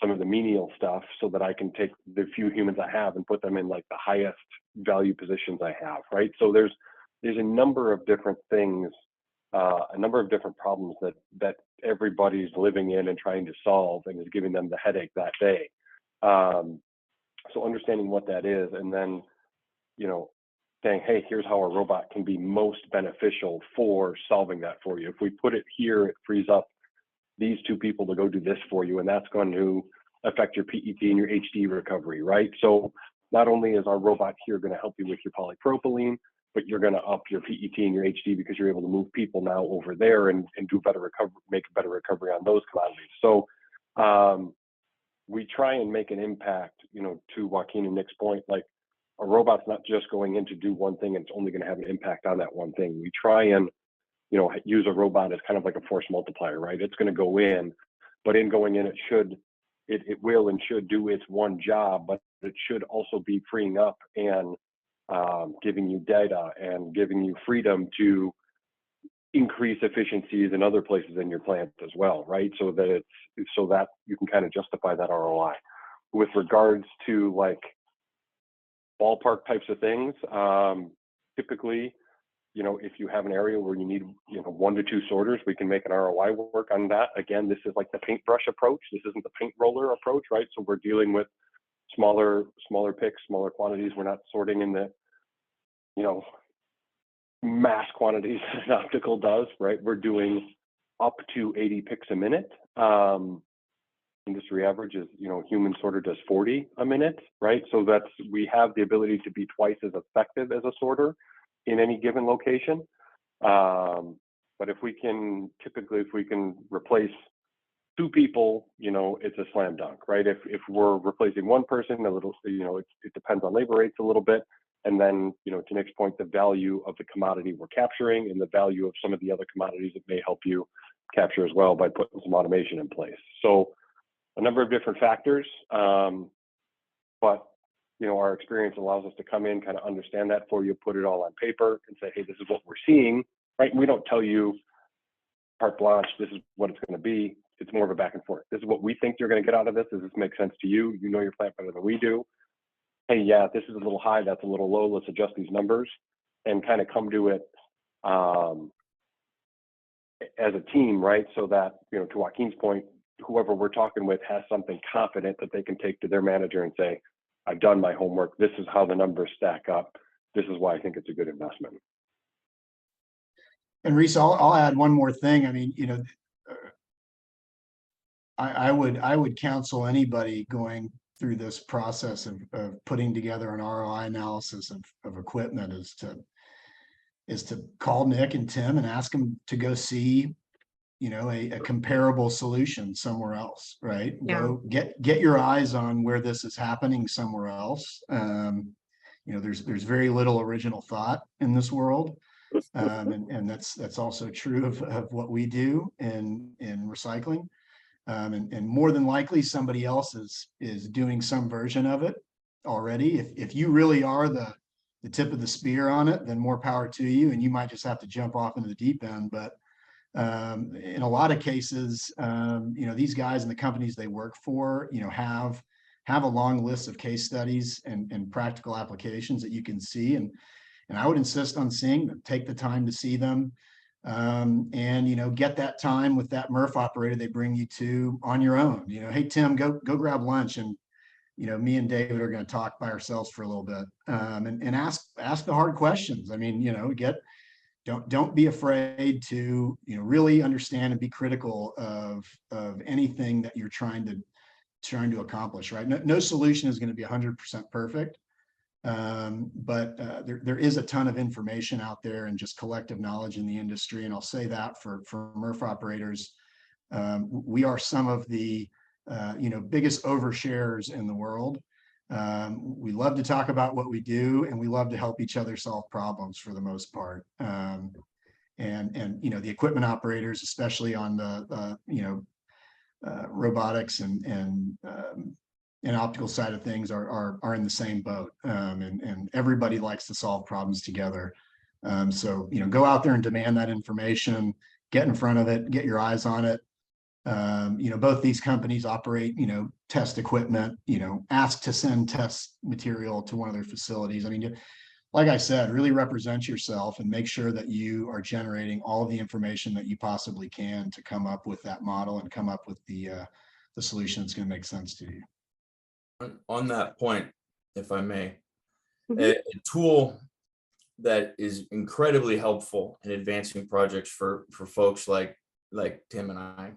some of the menial stuff so that I can take the few humans I have and put them in like the highest value positions I have, right? So there's a number of different things, a number of different problems that everybody's living in and trying to solve, and is giving them the headache that day. So understanding what that is, and then, saying, hey, here's how a robot can be most beneficial for solving that for you. If we put it here, it frees up these 2 people to go do this for you, and that's going to affect your PET and your HD recovery, right? So not only is our robot here going to help you with your polypropylene, but you're going to up your PET and your HD because you're able to move people now over there and do better recovery, make better recovery on those commodities. So we try and make an impact, to Joaquin and Nick's point, like a robot's not just going in to do one thing and it's only going to have an impact on that one thing. We try and, use a robot as kind of like a force multiplier, right? It's going to go in, but in going in, it will and should do its one job, but it should also be freeing up and giving you data and giving you freedom to increase efficiencies in other places in your plant as well, right? So that you can kind of justify that ROI. With regards to like ballpark types of things, typically, if you have an area where you need, 1 to 2 sorters, we can make an ROI work on that. Again, this is like the paintbrush approach. This isn't the paint roller approach, right? So we're dealing with smaller picks, smaller quantities. We're not sorting in the, mass quantities that an optical does, right? We're doing up to 80 picks a minute. Industry average is, human sorter does 40 a minute, right? So we have the ability to be twice as effective as a sorter in any given location. But if we can replace 2 people, it's a slam dunk, right? If we're replacing 1 person, a little, it depends on labor rates a little bit. And then, to Nick's point, the value of the commodity we're capturing and the value of some of the other commodities that may help you capture as well by putting some automation in place. So a number of different factors, but our experience allows us to come in, kind of understand that for you, put it all on paper and say, hey, this is what we're seeing, right? And we don't tell you carte blanche, this is what it's going to be. It's more of a back and forth. This is what we think you're going to get out of this. Does this make sense to you? You know your plant better than we do. Hey, yeah, this is a little high, that's a little low, let's adjust these numbers and kind of come to it as a team, right? So that, to Joaquin's point, whoever we're talking with has something confident that they can take to their manager and say, I've done my homework. This is how the numbers stack up. This is why I think it's a good investment. And Reese, I'll add one more thing. I mean, I would counsel anybody going through this process of putting together an ROI analysis of equipment is to call Nick and Tim and ask them to go see, a comparable solution somewhere else, right? Yeah. Go get your eyes on where this is happening somewhere else. There's very little original thought in this world. And that's also true of what we do in recycling. And more than likely somebody else is doing some version of it already. If you really are the tip of the spear on it, then more power to you, and you might just have to jump off into the deep end. But in a lot of cases, these guys and the companies they work for, have a long list of case studies and practical applications that you can see. And I would insist on seeing them, take the time to see them. And get that time with that MRF operator they bring you to on your own. Hey Tim, go grab lunch, and me and David are going to talk by ourselves for a little bit, and ask the hard questions. I mean, don't be afraid to really understand and be critical of anything that you're trying to accomplish. Right? No solution is going to be 100% perfect. But there is a ton of information out there and just collective knowledge in the industry. And I'll say that for MRF operators, we are some of the biggest oversharers in the world. We love to talk about what we do, and we love to help each other solve problems for the most part. And the equipment operators, especially on the robotics and optical side of things, are in the same boat, and everybody likes to solve problems together. So go out there and demand that information, get in front of it, get your eyes on it. Both these companies operate, test equipment, ask to send test material to one of their facilities. I mean, like I said, really represent yourself and make sure that you are generating all of the information that you possibly can to come up with that model and come up with the solution that's going to make sense to you. On that point, if I may, a tool that is incredibly helpful in advancing projects for folks like Tim and I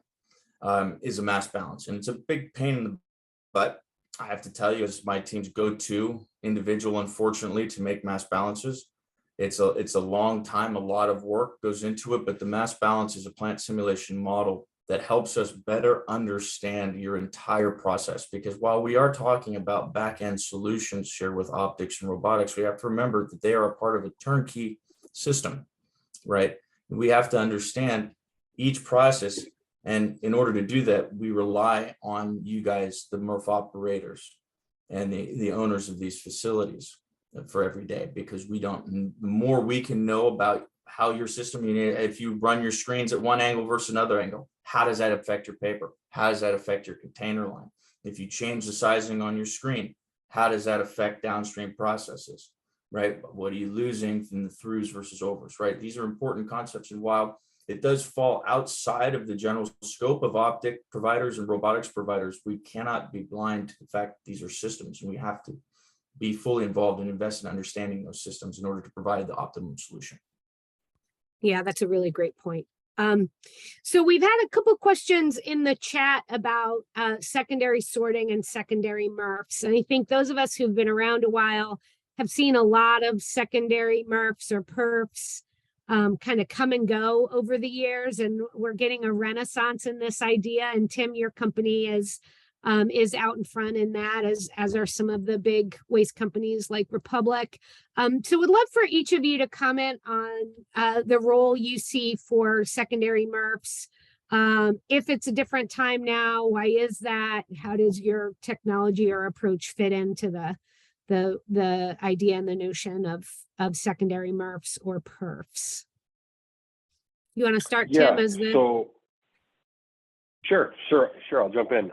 is a mass balance. And it's a big pain in the butt. I have to tell you, it's my team's go-to individual, unfortunately, to make mass balances. It's a long time, a lot of work goes into it, but the mass balance is a plant simulation model that helps us better understand your entire process. Because while we are talking about back-end solutions shared with optics and robotics, we have to remember that they are a part of a turnkey system, right? We have to understand each process. And in order to do that, we rely on you guys, the MRF operators and the owners of these facilities. for every day, because we don't, the more we can know about how your system, if you run your screens at one angle versus another angle, how does that affect your paper? How does that affect your container line? If you change the sizing on your screen, how does that affect downstream processes, right? What are you losing from the throughs versus overs, right? These are important concepts. And while it does fall outside of the general scope of optic providers and robotics providers, we cannot be blind to the fact that these are systems, and we have to be fully involved and invest in understanding those systems in order to provide the optimum solution. Yeah, that's a really great point. So we've had a couple questions in the chat about secondary sorting and secondary MRFs. And I think those of us who've been around a while have seen a lot of secondary MRFs or perfs kind of come and go over the years. And we're getting a renaissance in this idea. And Tim, your company is out in front in that, as are some of the big waste companies like Republic. So would love for each of you to comment on the role you see for secondary MRFs. If it's a different time now, why is that? How does your technology or approach fit into the idea and the notion of secondary MRFs or perfs? You want to start, Tim, as the... So Sure. I'll jump in.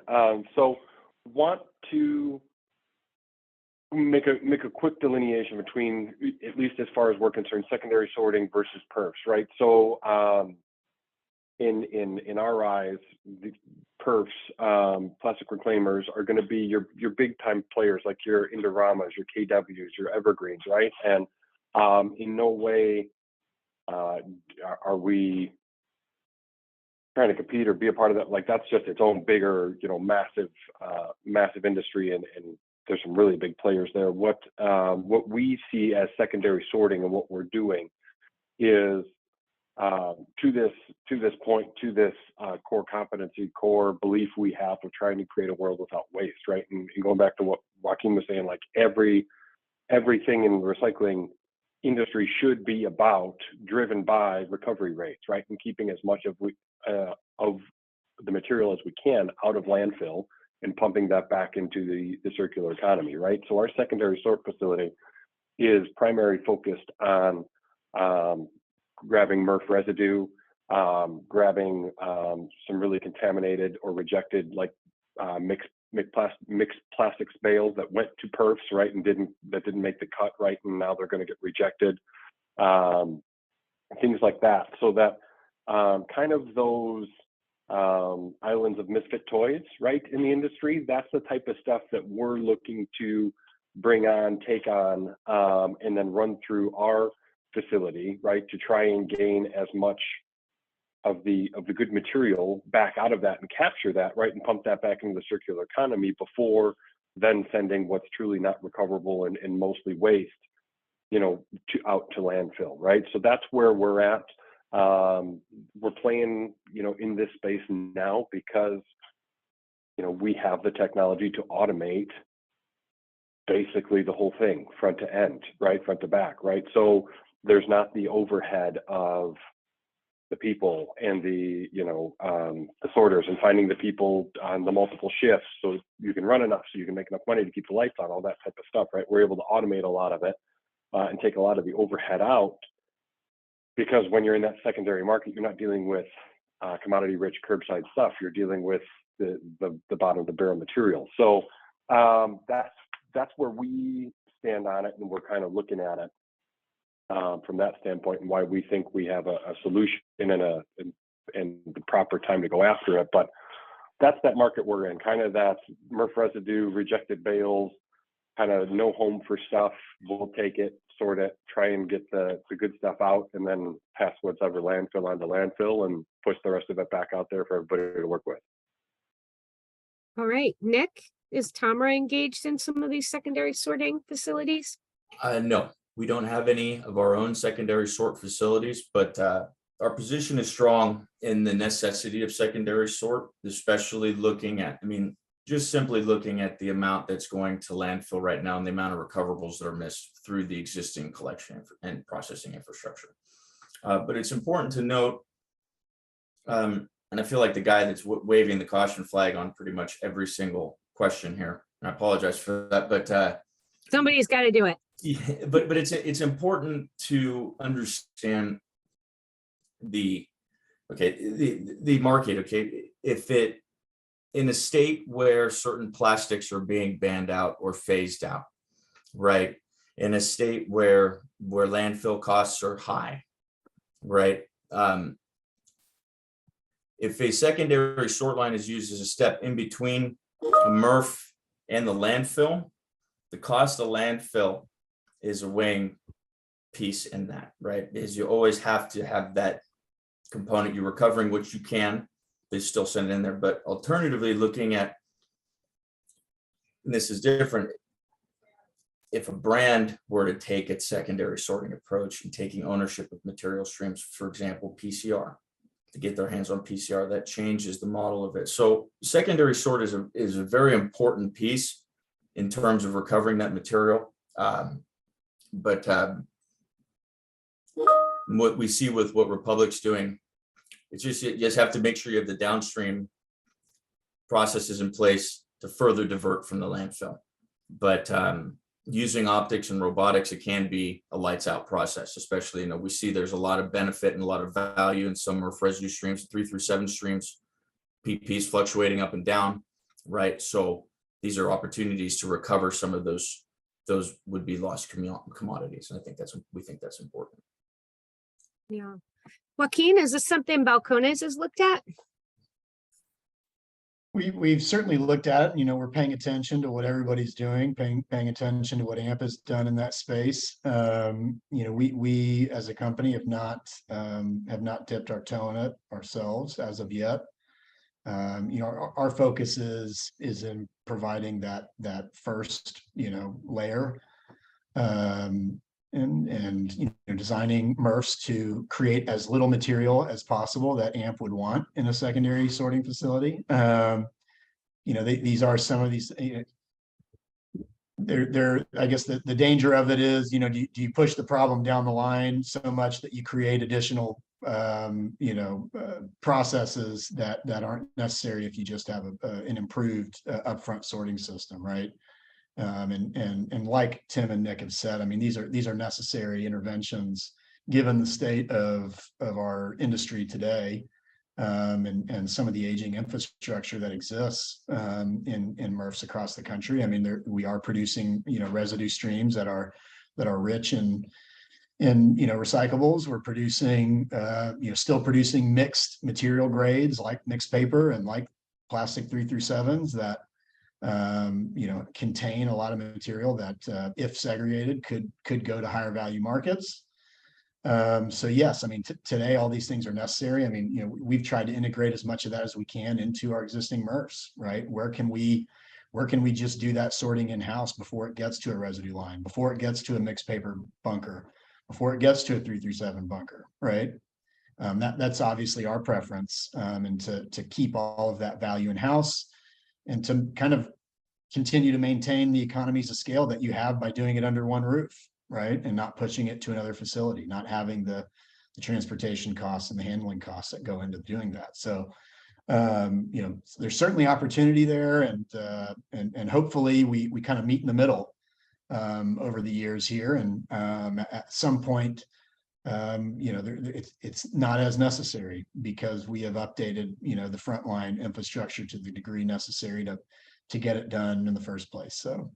So want to make a quick delineation between, at least as far as we're concerned, secondary sorting versus perfs, right? So in our eyes, the perfs, plastic reclaimers, are going to be your big time players like your Indorama's, your KW's, your Evergreens, right? And in no way are we trying to compete or be a part of that. Like, that's just its own bigger, massive industry, and there's some really big players there. What we see as secondary sorting and what we're doing is to this point, to this core competency, core belief we have of trying to create a world without waste, right? And going back to what Joaquin was saying, like everything in the recycling industry should be driven by recovery rates, right? And keeping as much of the material as we can out of landfill and pumping that back into the circular economy, right? So our secondary sort facility is primarily focused on grabbing MRF residue, grabbing some really contaminated or rejected, like mixed plastics bales that went to perfs, right, and didn't make the cut, right, and now they're going to get rejected, things like that. So that kind of those islands of misfit toys, right, in the industry, that's the type of stuff that we're looking to bring on, take on, and then run through our facility, right, to try and gain as much of the good material back out of that and capture that, right, and pump that back into the circular economy before then sending what's truly not recoverable and mostly waste, out to landfill, right? So that's where we're at. We're playing, in this space now because, we have the technology to automate basically the whole thing, front to end, right, front to back, right? So there's not the overhead of the people and the sorters and finding the people on the multiple shifts so you can run enough, so you can make enough money to keep the lights on, all that type of stuff, right? We're able to automate a lot of it and take a lot of the overhead out, because when you're in that secondary market, you're not dealing with commodity rich curbside stuff. You're dealing with the bottom of the barrel material. So that's where we stand on it, and we're kind of looking at it from that standpoint, and why we think we have a solution and the proper time to go after it. But that's that market we're in, kind of that MRF residue, rejected bales, kind of no home for stuff. We'll take it, sort it, try and get the good stuff out, and then pass what's ever landfill onto landfill and push the rest of it back out there for everybody to work with. All right, Nick, is TOMRA engaged in some of these secondary sorting facilities? No. We don't have any of our own secondary sort facilities, but our position is strong in the necessity of secondary sort, especially looking at, just simply looking at the amount that's going to landfill right now and the amount of recoverables that are missed through the existing collection and processing infrastructure. But it's important to note, and I feel like the guy that's waving the caution flag on pretty much every single question here, and I apologize for that, but somebody's got to do it. Yeah, but it's important to understand the market. Okay, if it in a state where certain plastics are being banned out or phased out, right? In a state where landfill costs are high, right? If a secondary sort line is used as a step in between a MRF and the landfill, the cost of landfill is a weighing piece in that, right? Is you always have to have that component. You're recovering what you can, they still send it in there. But alternatively, looking at, and this is different, if a brand were to take its secondary sorting approach and taking ownership of material streams, for example, PCR, to get their hands on PCR, that changes the model of it. So secondary sort is a very important piece in terms of recovering that material. But what we see with what Republic's doing, it's just, you just have to make sure you have the downstream processes in place to further divert from the landfill. But using optics and robotics, it can be a lights out process, especially, we see there's a lot of benefit and a lot of value in some MRF residue streams, 3 through 7 streams, PPs fluctuating up and down, right? So these are opportunities to recover some of those would be lost commodities. And we think that's important. Yeah. Joaquin, is this something Balcones has looked at? We've certainly looked at it. We're paying attention to what everybody's doing, paying attention to what AMP has done in that space. We as a company have not dipped our toe in it ourselves as of yet. Our focus is in providing that first layer, and designing MRFs to create as little material as possible that AMP would want in a secondary sorting facility. These are some of these. I guess the danger of it is, do you push the problem down the line so much that you create additional processes that aren't necessary if you just have an improved upfront sorting system, right? And like Tim and Nick have said, these are necessary interventions given the state of our industry today, and some of the aging infrastructure that exists in MRFs across the country. We are producing residue streams that are rich in recyclables. We're producing still producing mixed material grades like mixed paper and like plastic 3 through 7s that contain a lot of material that if segregated could go to higher value markets. So yes, today all these things are necessary. We've tried to integrate as much of that as we can into our existing MRFs, right? Where can we just do that sorting in-house before it gets to a residue line, before it gets to a mixed paper bunker, before it gets to a 3 through 7 bunker, right? That's obviously our preference, and to keep all of that value in-house and to kind of continue to maintain the economies of scale that you have by doing it under one roof, right? And not pushing it to another facility, not having the transportation costs and the handling costs that go into doing that. So, there's certainly opportunity there, and hopefully we kind of meet in the middle over the years here. And at some point, it's not as necessary because we have updated, the frontline infrastructure to the degree necessary to get it done in the first place. So.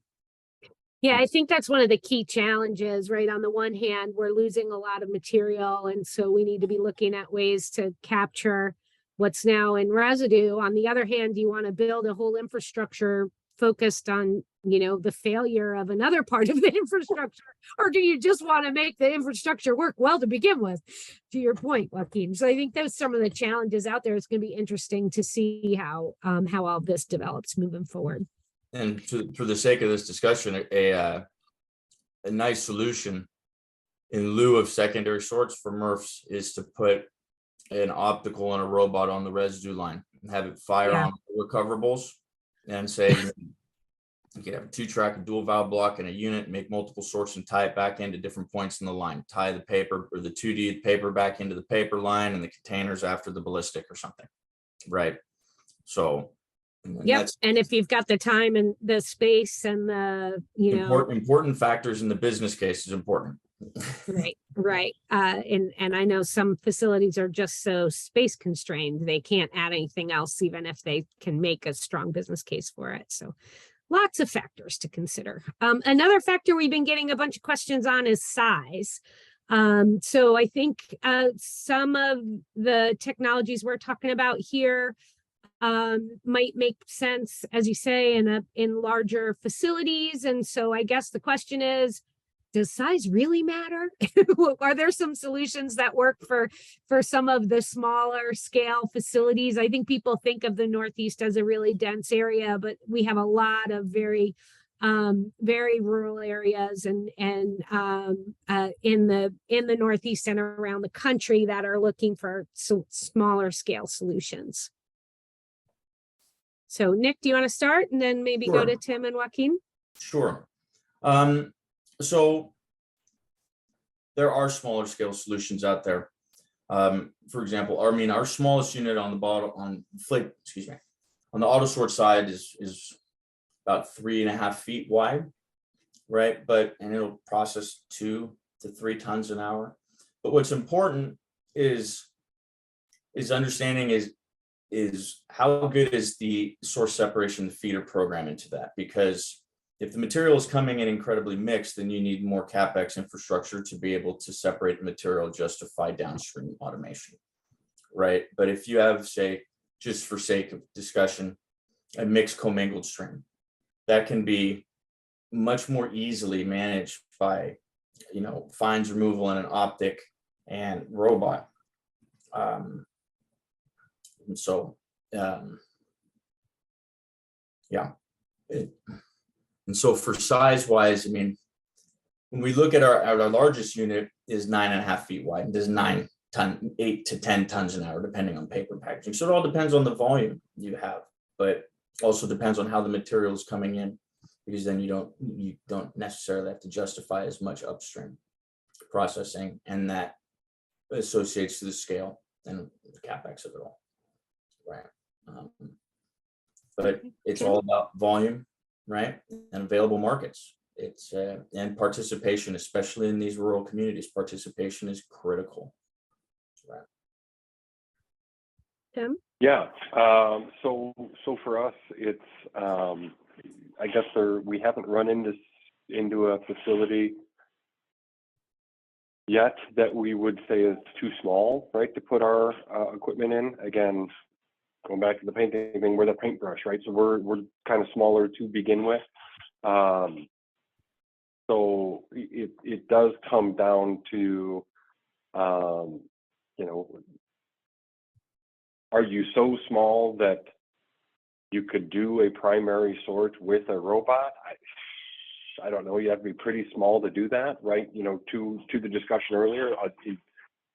Yeah, I think that's one of the key challenges, right? On the one hand, we're losing a lot of material, and so we need to be looking at ways to capture what's now in residue. On the other hand, do you want to build a whole infrastructure focused on, the failure of another part of the infrastructure, or do you just want to make the infrastructure work well to begin with, to your point, Joaquin? So I think those some of the challenges out there. It's going to be interesting to see how all this develops moving forward. And for the sake of this discussion, a nice solution in lieu of secondary sorts for MRFs is to put an optical and a robot on the residue line and have it fire on recoverables, and say you can have a 2-track dual valve block in a unit, make multiple sorts and tie it back into different points in the line, tie the paper or the 2D paper back into the paper line and the containers after the ballistic or something, right? So Yep. that's And if you've got the time and the space and the, important factors in the business case is important. right. And I know some facilities are just so space constrained, they can't add anything else, even if they can make a strong business case for it. So lots of factors to consider. Another factor we've been getting a bunch of questions on is size. So I think some of the technologies we're talking about here might make sense, as you say, in larger facilities. And so I guess the question is, does size really matter? Are there some solutions that work for some of the smaller scale facilities? I think people think of the Northeast as a really dense area, but we have a lot of very rural areas and in the Northeast and around the country that are looking for smaller scale solutions. So Nick, do you want to start and then maybe go to Tim and Joaquin? Sure. So there are smaller scale solutions out there. For example, our smallest unit on the bottom on the auto sort side is about 3.5 feet wide, right? And it'll process 2 to 3 tons an hour. But what's important is understanding is how good is the source separation, the feeder program into that? Because if the material is coming in incredibly mixed, then you need more CapEx infrastructure to be able to separate the material, justify downstream automation, right? But if you have, say, just for sake of discussion, a mixed commingled stream, that can be much more easily managed by, fines removal and an optic and robot. And so for size wise, when we look at our largest unit is 9.5 feet wide and does 8 to 10 tons an hour, depending on paper packaging. So it all depends on the volume you have, but also depends on how the material is coming in, because then you don't necessarily have to justify as much upstream processing, and that associates to the scale and the CapEx of it all, right? But it's all about volume, right? And available markets. It's and participation, especially in these rural communities, participation is critical. Right. Tim? Yeah. So for us, it's I guess we haven't run into a facility yet that we would say is too small, right, to put our equipment in. Again, going back to the painting thing, we're the paintbrush, right? So we're kind of smaller to begin with. So it does come down to, are you so small that you could do a primary sort with a robot? I don't know. You have to be pretty small to do that, right? To the discussion earlier,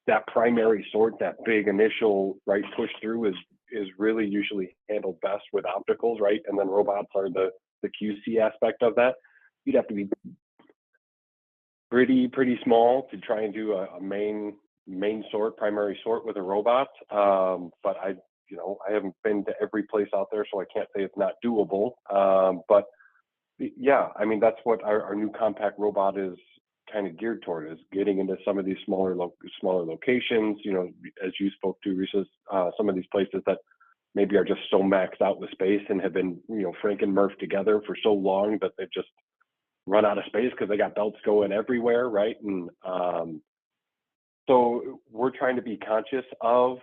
that primary sort, that big initial right push through is really usually handled best with opticals, right? And then robots are the QC aspect of that. You'd have to be pretty small to try and do a main sort, primary sort with a robot. But I haven't been to every place out there, so I can't say it's not doable. But yeah, that's what our new compact robot is kind of geared toward, is getting into some of these smaller locations. As you spoke to, Risa, some of these places that maybe are just so maxed out with space and have been Franken-Murph together for so long that they've just run out of space because they got belts going everywhere, right? And so we're trying to be conscious of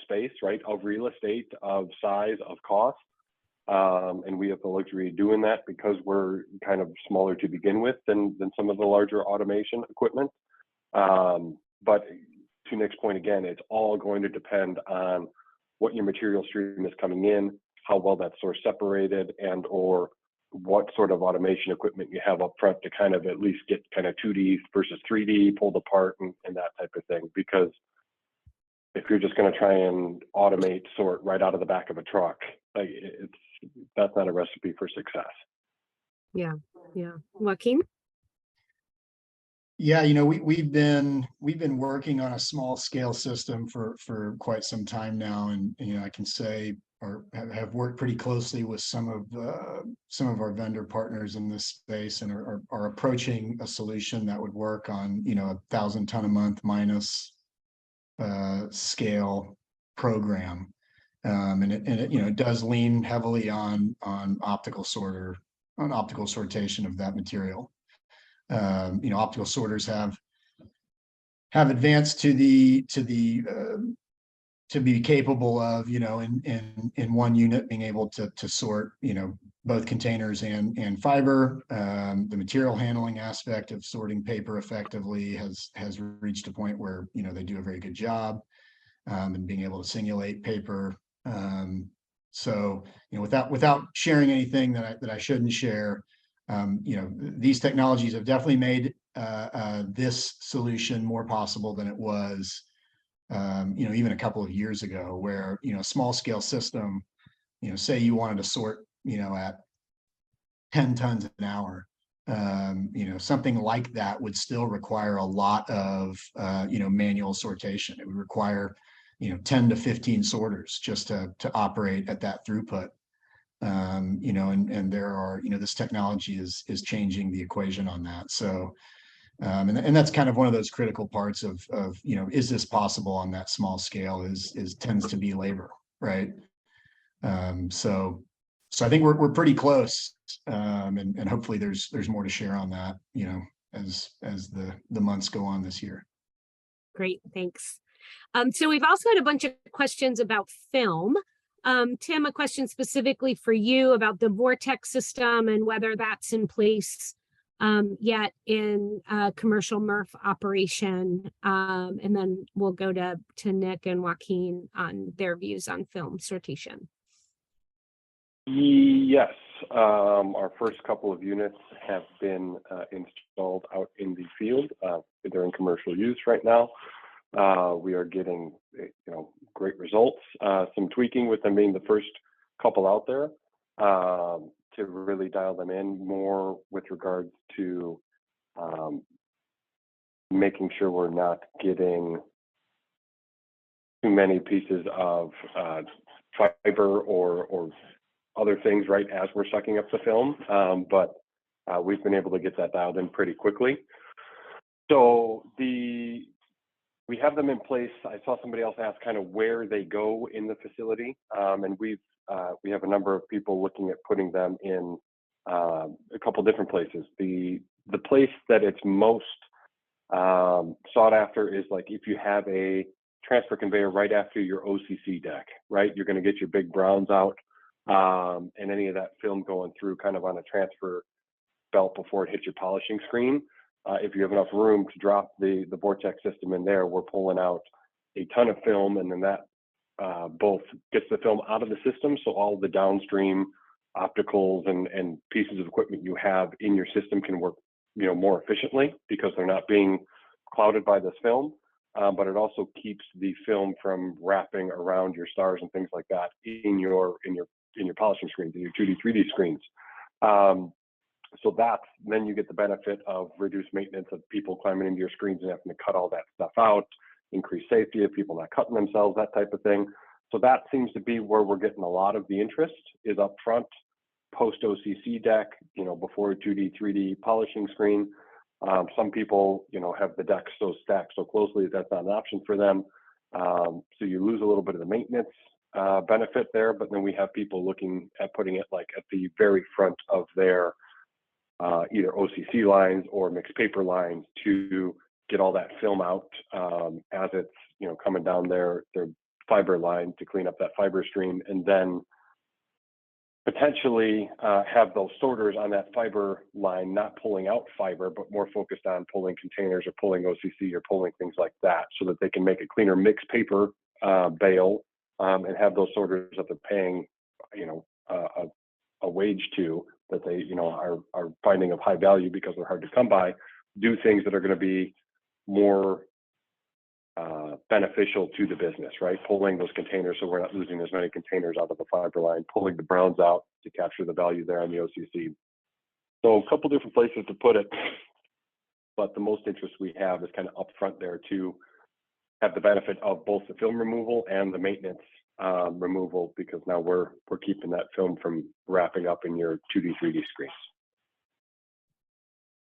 space, right, of real estate, of size, of cost. And we have the luxury of doing that because we're kind of smaller to begin with than some of the larger automation equipment. But to Nick's point, again, it's all going to depend on what your material stream is coming in, how well that's source separated, and or what sort of automation equipment you have up front to kind of at least get kind of 2D versus 3D pulled apart and that type of thing. Because if you're just going to try and automate sort right out of the back of a truck, that's not a recipe for success. Yeah. Joaquin? Yeah, we've been working on a small scale system for quite some time now, and I can say have worked pretty closely with some of our vendor partners in this space, and are approaching a solution that would work on 1,000 ton a month minus scale program, and it does lean heavily on optical sortation of that material. Optical sorters have advanced to be capable of, in one unit being able to sort, both containers and fiber. The material handling aspect of sorting paper effectively has reached a point where, they do a very good job, and being able to singulate paper. So, without sharing anything that I shouldn't share, these technologies have definitely made this solution more possible than it was, even a couple of years ago, where, a small scale system, say you wanted to sort, at 10 tons an hour, something like that would still require a lot of, manual sortation. It would require, 10 to 15 sorters just to operate at that throughput. And there are, this technology is changing the equation on that. So, and that's kind of one of those critical parts of is this possible on that small scale, tends to be labor, right? So I think we're pretty close, and hopefully there's more to share on that, as the months go on this year. Great, thanks. So we've also had a bunch of questions about film. Tim, a question specifically for you about the Vortex system and whether that's in place yet in commercial MRF operation. And then we'll go to Nick and Joaquin on their views on film sortation. Yes, our first couple of units have been installed out in the field. They're in commercial use right now. We are getting, great results. Some tweaking with them being the first couple out there, to really dial them in more with regards to making sure we're not getting too many pieces of fiber or other things right as we're sucking up the film. But we've been able to get that dialed in pretty quickly. So we have them in place. I saw somebody else ask kind of where they go in the facility, and we have a number of people looking at putting them in a couple different places. The place that it's most sought after is like if you have a transfer conveyor right after your OCC deck, right? You're going to get your big browns out, and any of that film going through kind of on a transfer belt before it hits your polishing screen. If you have enough room to drop the Vortex system in there, we're pulling out a ton of film, and then that both gets the film out of the system, so all the downstream opticals and pieces of equipment you have in your system can work, more efficiently because they're not being clouded by this film. But it also keeps the film from wrapping around your stars and things like that in your polishing screens, in your 2D, 3D screens. So then you get the benefit of reduced maintenance of people climbing into your screens and having to cut all that stuff out, increased safety of people not cutting themselves, that type of thing. So that seems to be where we're getting a lot of the interest, is up front, post OCC deck, before 2D, 3D polishing screen. Some people, have the decks so stacked so closely that's not an option for them. So you lose a little bit of the maintenance benefit there, but then we have people looking at putting it like at the very front of their either OCC lines or mixed paper lines to get all that film out as it's coming down their fiber line to clean up that fiber stream, and then potentially have those sorters on that fiber line not pulling out fiber, but more focused on pulling containers or pulling OCC or pulling things like that, so that they can make a cleaner mixed paper bale and have those sorters that they're paying a wage to, that they are finding of high value because they're hard to come by, do things that are going to be more beneficial to the business, right? Pulling those containers so we're not losing as many containers out of the fiber line, pulling the browns out to capture the value there on the OCC. So a couple different places to put it, but the most interest we have is kind of up front there to have the benefit of both the film removal and the maintenance removal, because now we're keeping that film from wrapping up in your 2D, 3D screens.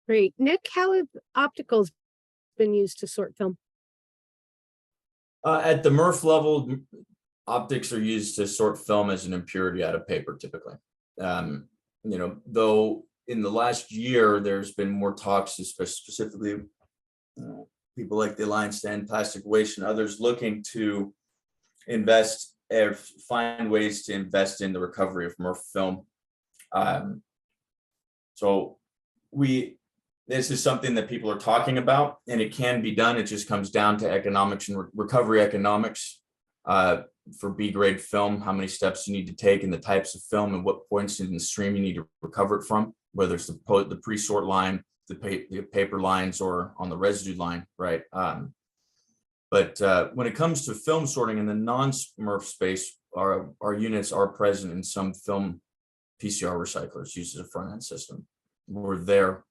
Great. Nick, how have opticals been used to sort film? At the MRF level, optics are used to sort film as an impurity out of paper, typically. Though in the last year, there's been more talks, specifically people like the Alliance to End Plastic Waste and others looking to invest or find ways to invest in the recovery of MRF film. This is something that people are talking about, and it can be done. It just comes down to economics and recovery economics for B-grade film, how many steps you need to take and the types of film and what points in the stream you need to recover it from, whether it's the pre-sort line, the paper lines, or on the residue line, right? But when it comes to film sorting in the non-MRF space, our units are present in some film PCR recyclers used as a front-end system. We're there.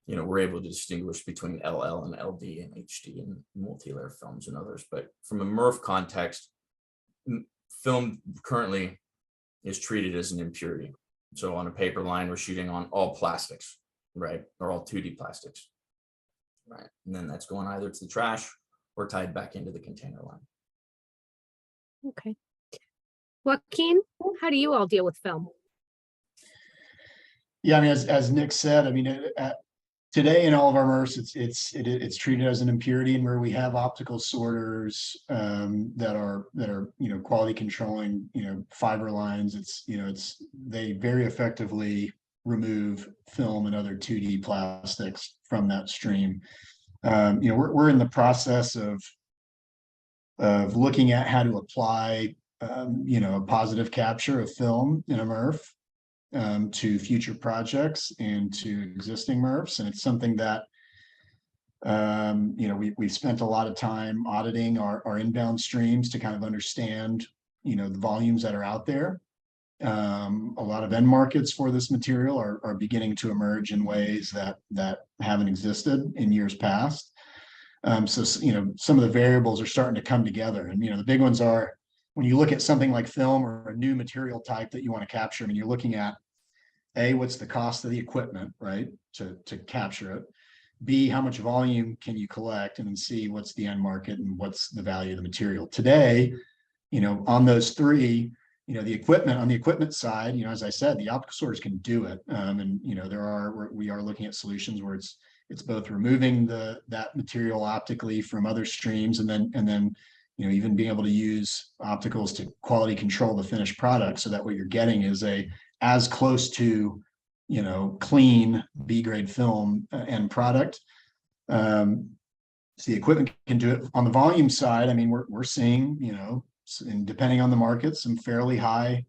We're able to distinguish between LL and LD and HD and multi-layer films and others. But from a MRF context, film currently is treated as an impurity. So on a paper line, we're shooting on all plastics, right? Or all 2D plastics, right? And then that's going either to the trash or tied back into the container line. Okay. Joaquin, how do you all deal with film? Yeah, I mean, as Nick said, I mean, today in all of our MRFs, it's treated as an impurity, and where we have optical sorters that are quality controlling fiber lines, they very effectively remove film and other 2D plastics from that stream. We're in the process of looking at how to apply a positive capture of film in a MRF to future projects and to existing MRFs. And it's something that, we've spent a lot of time auditing our inbound streams to kind of understand, the volumes that are out there. A lot of end markets for this material are beginning to emerge in ways that haven't existed in years past. So, some of the variables are starting to come together. And, the big ones are, when you look at something like film or a new material type that you want to capture, I mean, you're looking at A, what's the cost of the equipment, right, to capture it? B, how much volume can you collect? And then C, what's the end market and what's the value of the material? Today, on those three, on the equipment side, as I said, the optical sorters can do it. And, we are looking at solutions where it's both removing that material optically from other streams, and then even being able to use opticals to quality control the finished product, so that what you're getting is as close to clean B-grade film end product. So the equipment can do it. On the volume side, I mean, we're seeing and depending on the market, some fairly high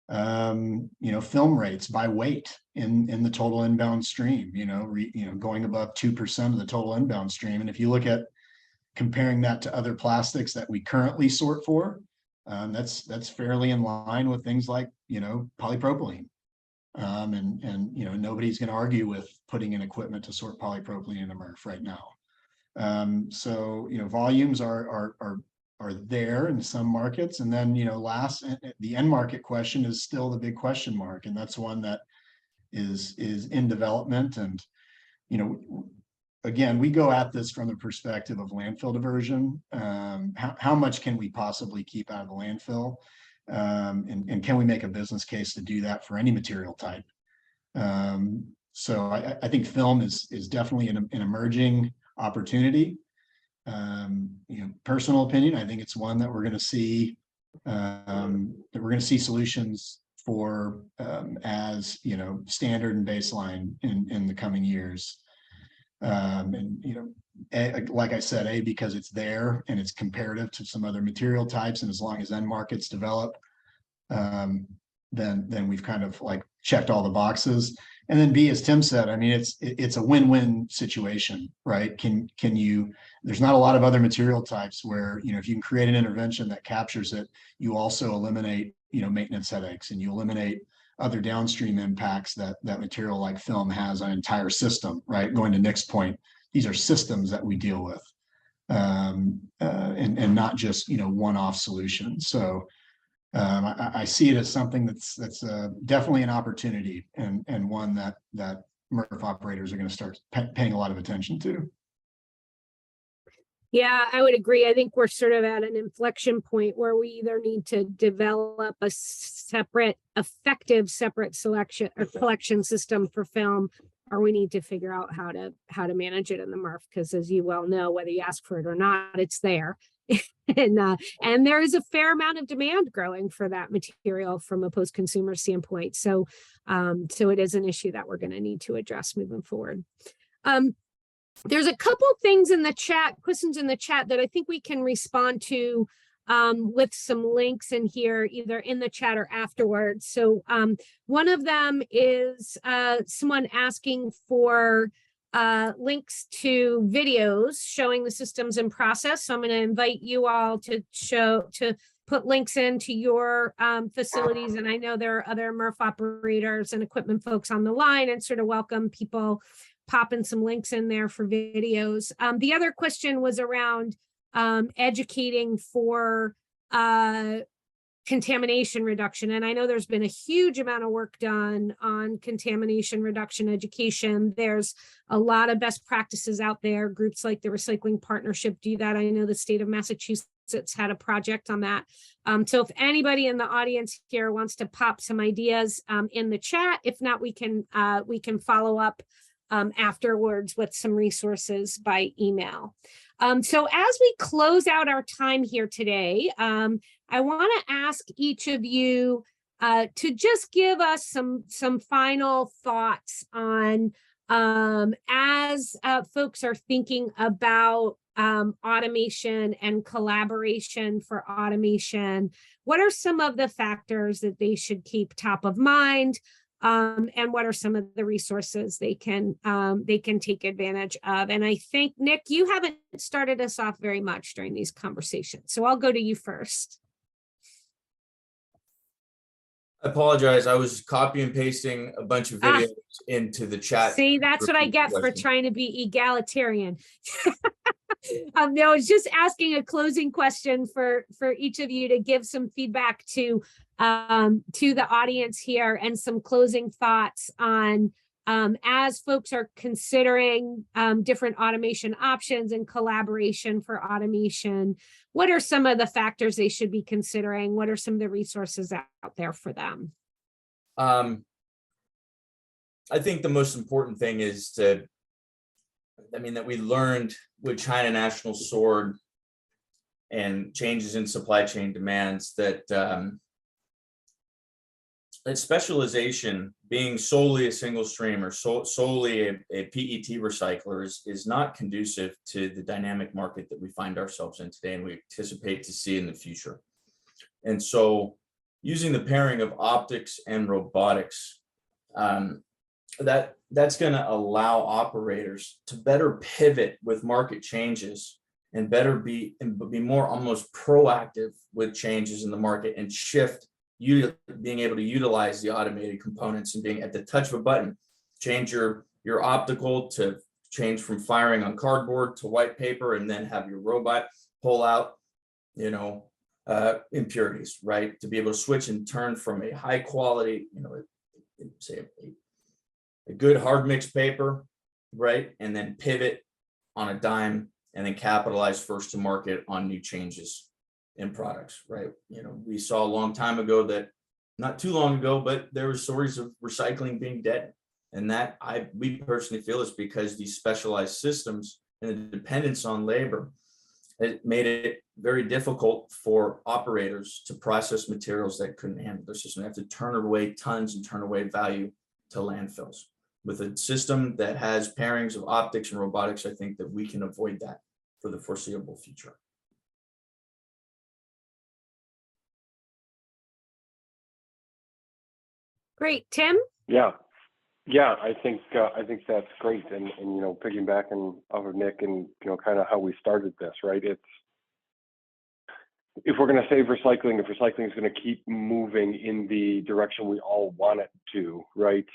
film rates by weight in the total inbound stream, going above 2% of the total inbound stream. And if you look at comparing that to other plastics that we currently sort for, that's fairly in line with things like polypropylene. And nobody's going to argue with putting in equipment to sort polypropylene in a MRF right now. So volumes are there in some markets. And then last, the end market question is still the big question mark, and that's one that is in development. And again, we go at this from the perspective of landfill diversion. How much can we possibly keep out of the landfill? And can we make a business case to do that for any material type? So I think film is definitely an emerging opportunity. Personal opinion, I think it's one that we're going to see solutions for as standard and baseline in the coming years. And like I said, because it's there and it's comparative to some other material types, and as long as end markets develop, then we've kind of like checked all the boxes. And then B, as Tim said, I mean, it's a win-win situation, right? There's not a lot of other material types where, if you can create an intervention that captures it, you also eliminate, maintenance headaches, and you eliminate other downstream impacts that material like film has on an entire system, right? Going to Nick's point, these are systems that we deal with, and not just, one-off solutions. So I see it as something that's definitely an opportunity, and one that MRF operators are going to start paying a lot of attention to. Yeah, I would agree. I think we're sort of at an inflection point where we either need to develop a effective separate selection or collection system for film, or we need to figure out how to manage it in the MRF, because as you well know, whether you ask for it or not, it's there. and there is a fair amount of demand growing for that material from a post-consumer standpoint. So it is an issue that we're going to need to address moving forward. There's a couple things in the chat, questions in the chat, that I think we can respond to with some links in here, either in the chat or afterwards. So one of them is someone asking for links to videos showing the systems in process. So I'm going to invite you all to put links into your facilities. And I know there are other MRF operators and equipment folks on the line, and sort of welcome people popping some links in there for videos. The other question was around educating for contamination reduction. And I know there's been a huge amount of work done on contamination reduction education. There's a lot of best practices out there. Groups like the Recycling Partnership do that. I know the state of Massachusetts had a project on that. So if anybody in the audience here wants to pop some ideas in the chat, if not, we can follow up afterwards with some resources by email. So as we close out our time here today, I want to ask each of you to just give us some final thoughts on, as folks are thinking about automation and collaboration for automation, what are some of the factors that they should keep top of mind? And what are some of the resources they can take advantage of? And I think, Nick, you haven't started us off very much during these conversations, so I'll go to you first. I apologize. I was copy and pasting a bunch of videos into the chat. See, that's what I get for trying to be egalitarian. No, I was just asking a closing question for each of you to give some feedback to the audience here, and some closing thoughts on, as folks are considering different automation options and collaboration for automation, what are some of the factors they should be considering? What are some of the resources out there for them? I think the most important thing is that we learned with China National Sword and changes in supply chain demands that that specialization, being solely a single stream or solely a PET recycler, is not conducive to the dynamic market that we find ourselves in today, and we anticipate to see in the future. And so using the pairing of optics and robotics, that's going to allow operators to better pivot with market changes, and better be more almost proactive with changes in the market, and shift, being able to utilize the automated components, and being at the touch of a button, change your optical to change from firing on cardboard to white paper, and then have your robot pull out, impurities, right? To be able to switch and turn from a high quality, say a good hard mixed paper, right? And then pivot on a dime, and then capitalize first to market on new changes in products, right? We saw a long time ago that, not too long ago, but there were stories of recycling being dead. And that we personally feel is because these specialized systems and the dependence on labor, it made it very difficult for operators to process materials that couldn't handle their system. They have to turn away tons and turn away value to landfills. With a system that has pairings of optics and robotics, I think that we can avoid that for the foreseeable future. Great, Tim. Yeah, I think that's great, and piggybacking off of Nick, and kind of how we started this, right? It's, if we're going to save recycling, if recycling is going to keep moving in the direction we all want it to, right?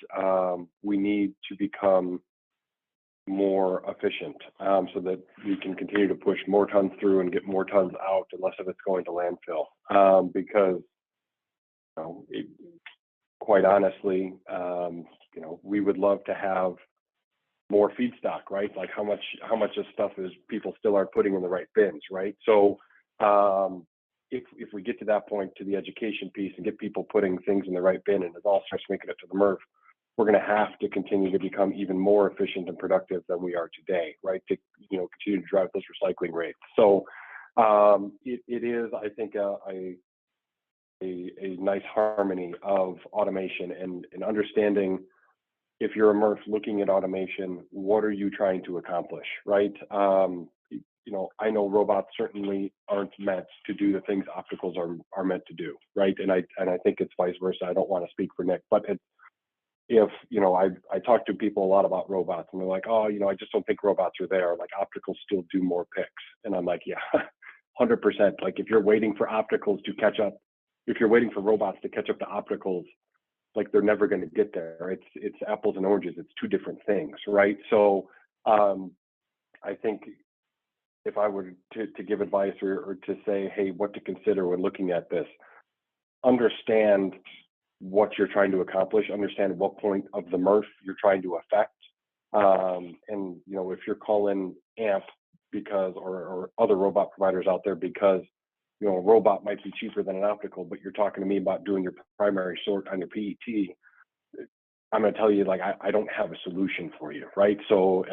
We need to become more efficient, so that we can continue to push more tons through and get more tons out, and less of it's going to landfill. Because quite honestly, we would love to have more feedstock, right? Like how much of stuff is people still are putting in the right bins, right? So if we get to that point, to the education piece, and get people putting things in the right bin, and it all starts making it to the MRF, we're going to have to continue to become even more efficient and productive than we are today, right? To continue to drive those recycling rates. So it is, I think, a nice harmony of automation and understanding. If you're a MRF looking at automation, what are you trying to accomplish, right? I know robots certainly aren't meant to do the things opticals are meant to do, right? And I think it's vice versa. I don't want to speak for Nick, but I talk to people a lot about robots, and they're like, oh, I just don't think robots are there. Like opticals still do more picks, and I'm like, yeah, 100%. Like if you're waiting for opticals to catch up, if you're waiting for robots to catch up to opticals, like they're never going to get there. It's apples and oranges. It's two different things, right? So I think if I were to give advice or to say, hey, what to consider when looking at this, understand what you're trying to accomplish, understand what point of the MRF you're trying to affect. And if you're calling AMP because or other robot providers out there because a robot might be cheaper than an optical, but you're talking to me about doing your primary sort on your PET, I'm going to tell you, like, I don't have a solution for you, right? So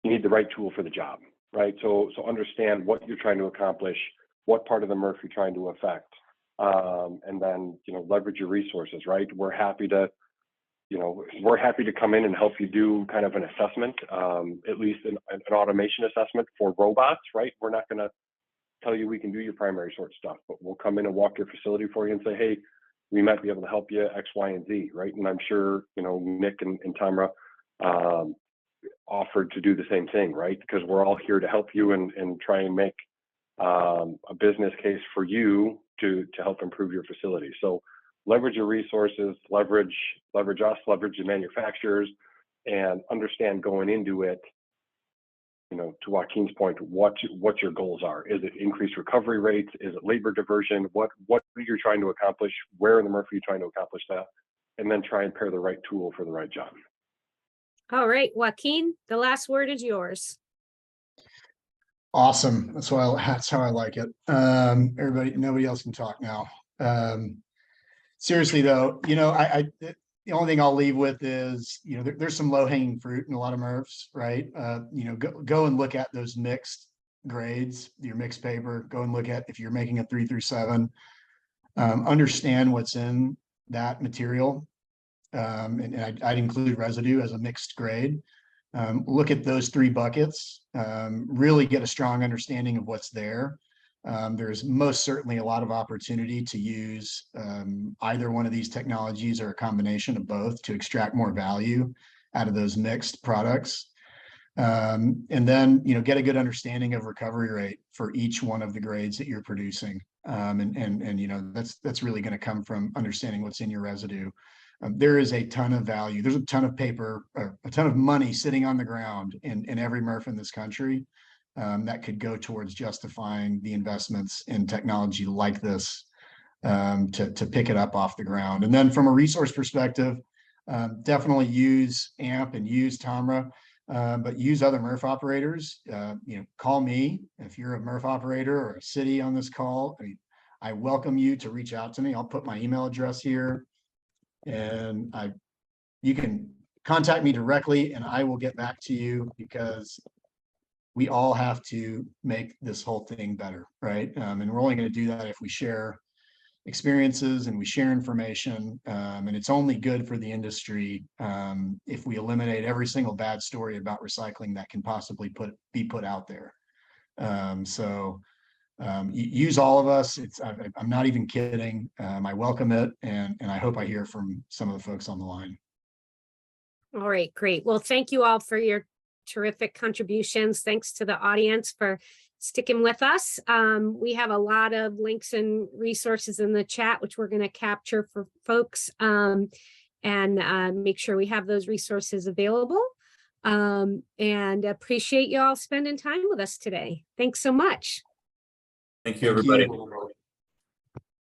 you need the right tool for the job, right? So understand what you're trying to accomplish, what part of the MRF you're trying to affect, and then leverage your resources, right? We're happy to come in and help you do kind of an assessment, at least an automation assessment for robots, right? We're not going to tell you we can do your primary sort stuff, but we'll come in and walk your facility for you and say, hey, we might be able to help you X, Y, and Z, right? And I'm sure, Nick and TOMRA offered to do the same thing, right? Because we're all here to help you and try and make a business case for you to help improve your facility. So leverage your resources, leverage us, leverage the manufacturers, and understand going into it, to Joaquin's point, what your goals are. Is it increased recovery rates? Is it labor diversion? What you're trying to accomplish? Where in the MRF are you trying to accomplish that? And then try and pair the right tool for the right job. All right, Joaquin, the last word is yours. Awesome. That's how I like it. Nobody else can talk now. Seriously though, the only thing I'll leave with is, there's some low hanging fruit in a lot of MRFs, right? Go and look at those mixed grades, your mixed paper. Go and look at if you're making a 3 through 7. Understand what's in that material, and I'd include residue as a mixed grade. Look at those 3 buckets. Really get a strong understanding of what's there. There's most certainly a lot of opportunity to use either one of these technologies or a combination of both to extract more value out of those mixed products. And then, get a good understanding of recovery rate for each one of the grades that you're producing. And that's really going to come from understanding what's in your residue. There is a ton of value. There's a ton of paper, or a ton of money sitting on the ground in every MRF in this country. That could go towards justifying the investments in technology like this to pick it up off the ground. And then from a resource perspective, definitely use AMP and use TOMRA, but use other MRF operators. Call me if you're a MRF operator or a city on this call. I welcome you to reach out to me. I'll put my email address here, and you can contact me directly, and I will get back to you, because we all have to make this whole thing better, right? And we're only going to do that if we share experiences and we share information. And it's only good for the industry if we eliminate every single bad story about recycling that can possibly be put out there. Use all of us. I'm not even kidding. I welcome it, and I hope I hear from some of the folks on the line. All right, great. Well, thank you all for your terrific contributions. Thanks to the audience for sticking with us. We have a lot of links and resources in the chat, which we're going to capture for folks and make sure we have those resources available. And appreciate you all spending time with us today. Thanks so much. Thank you, everybody. Thank you.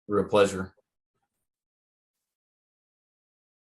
Real pleasure.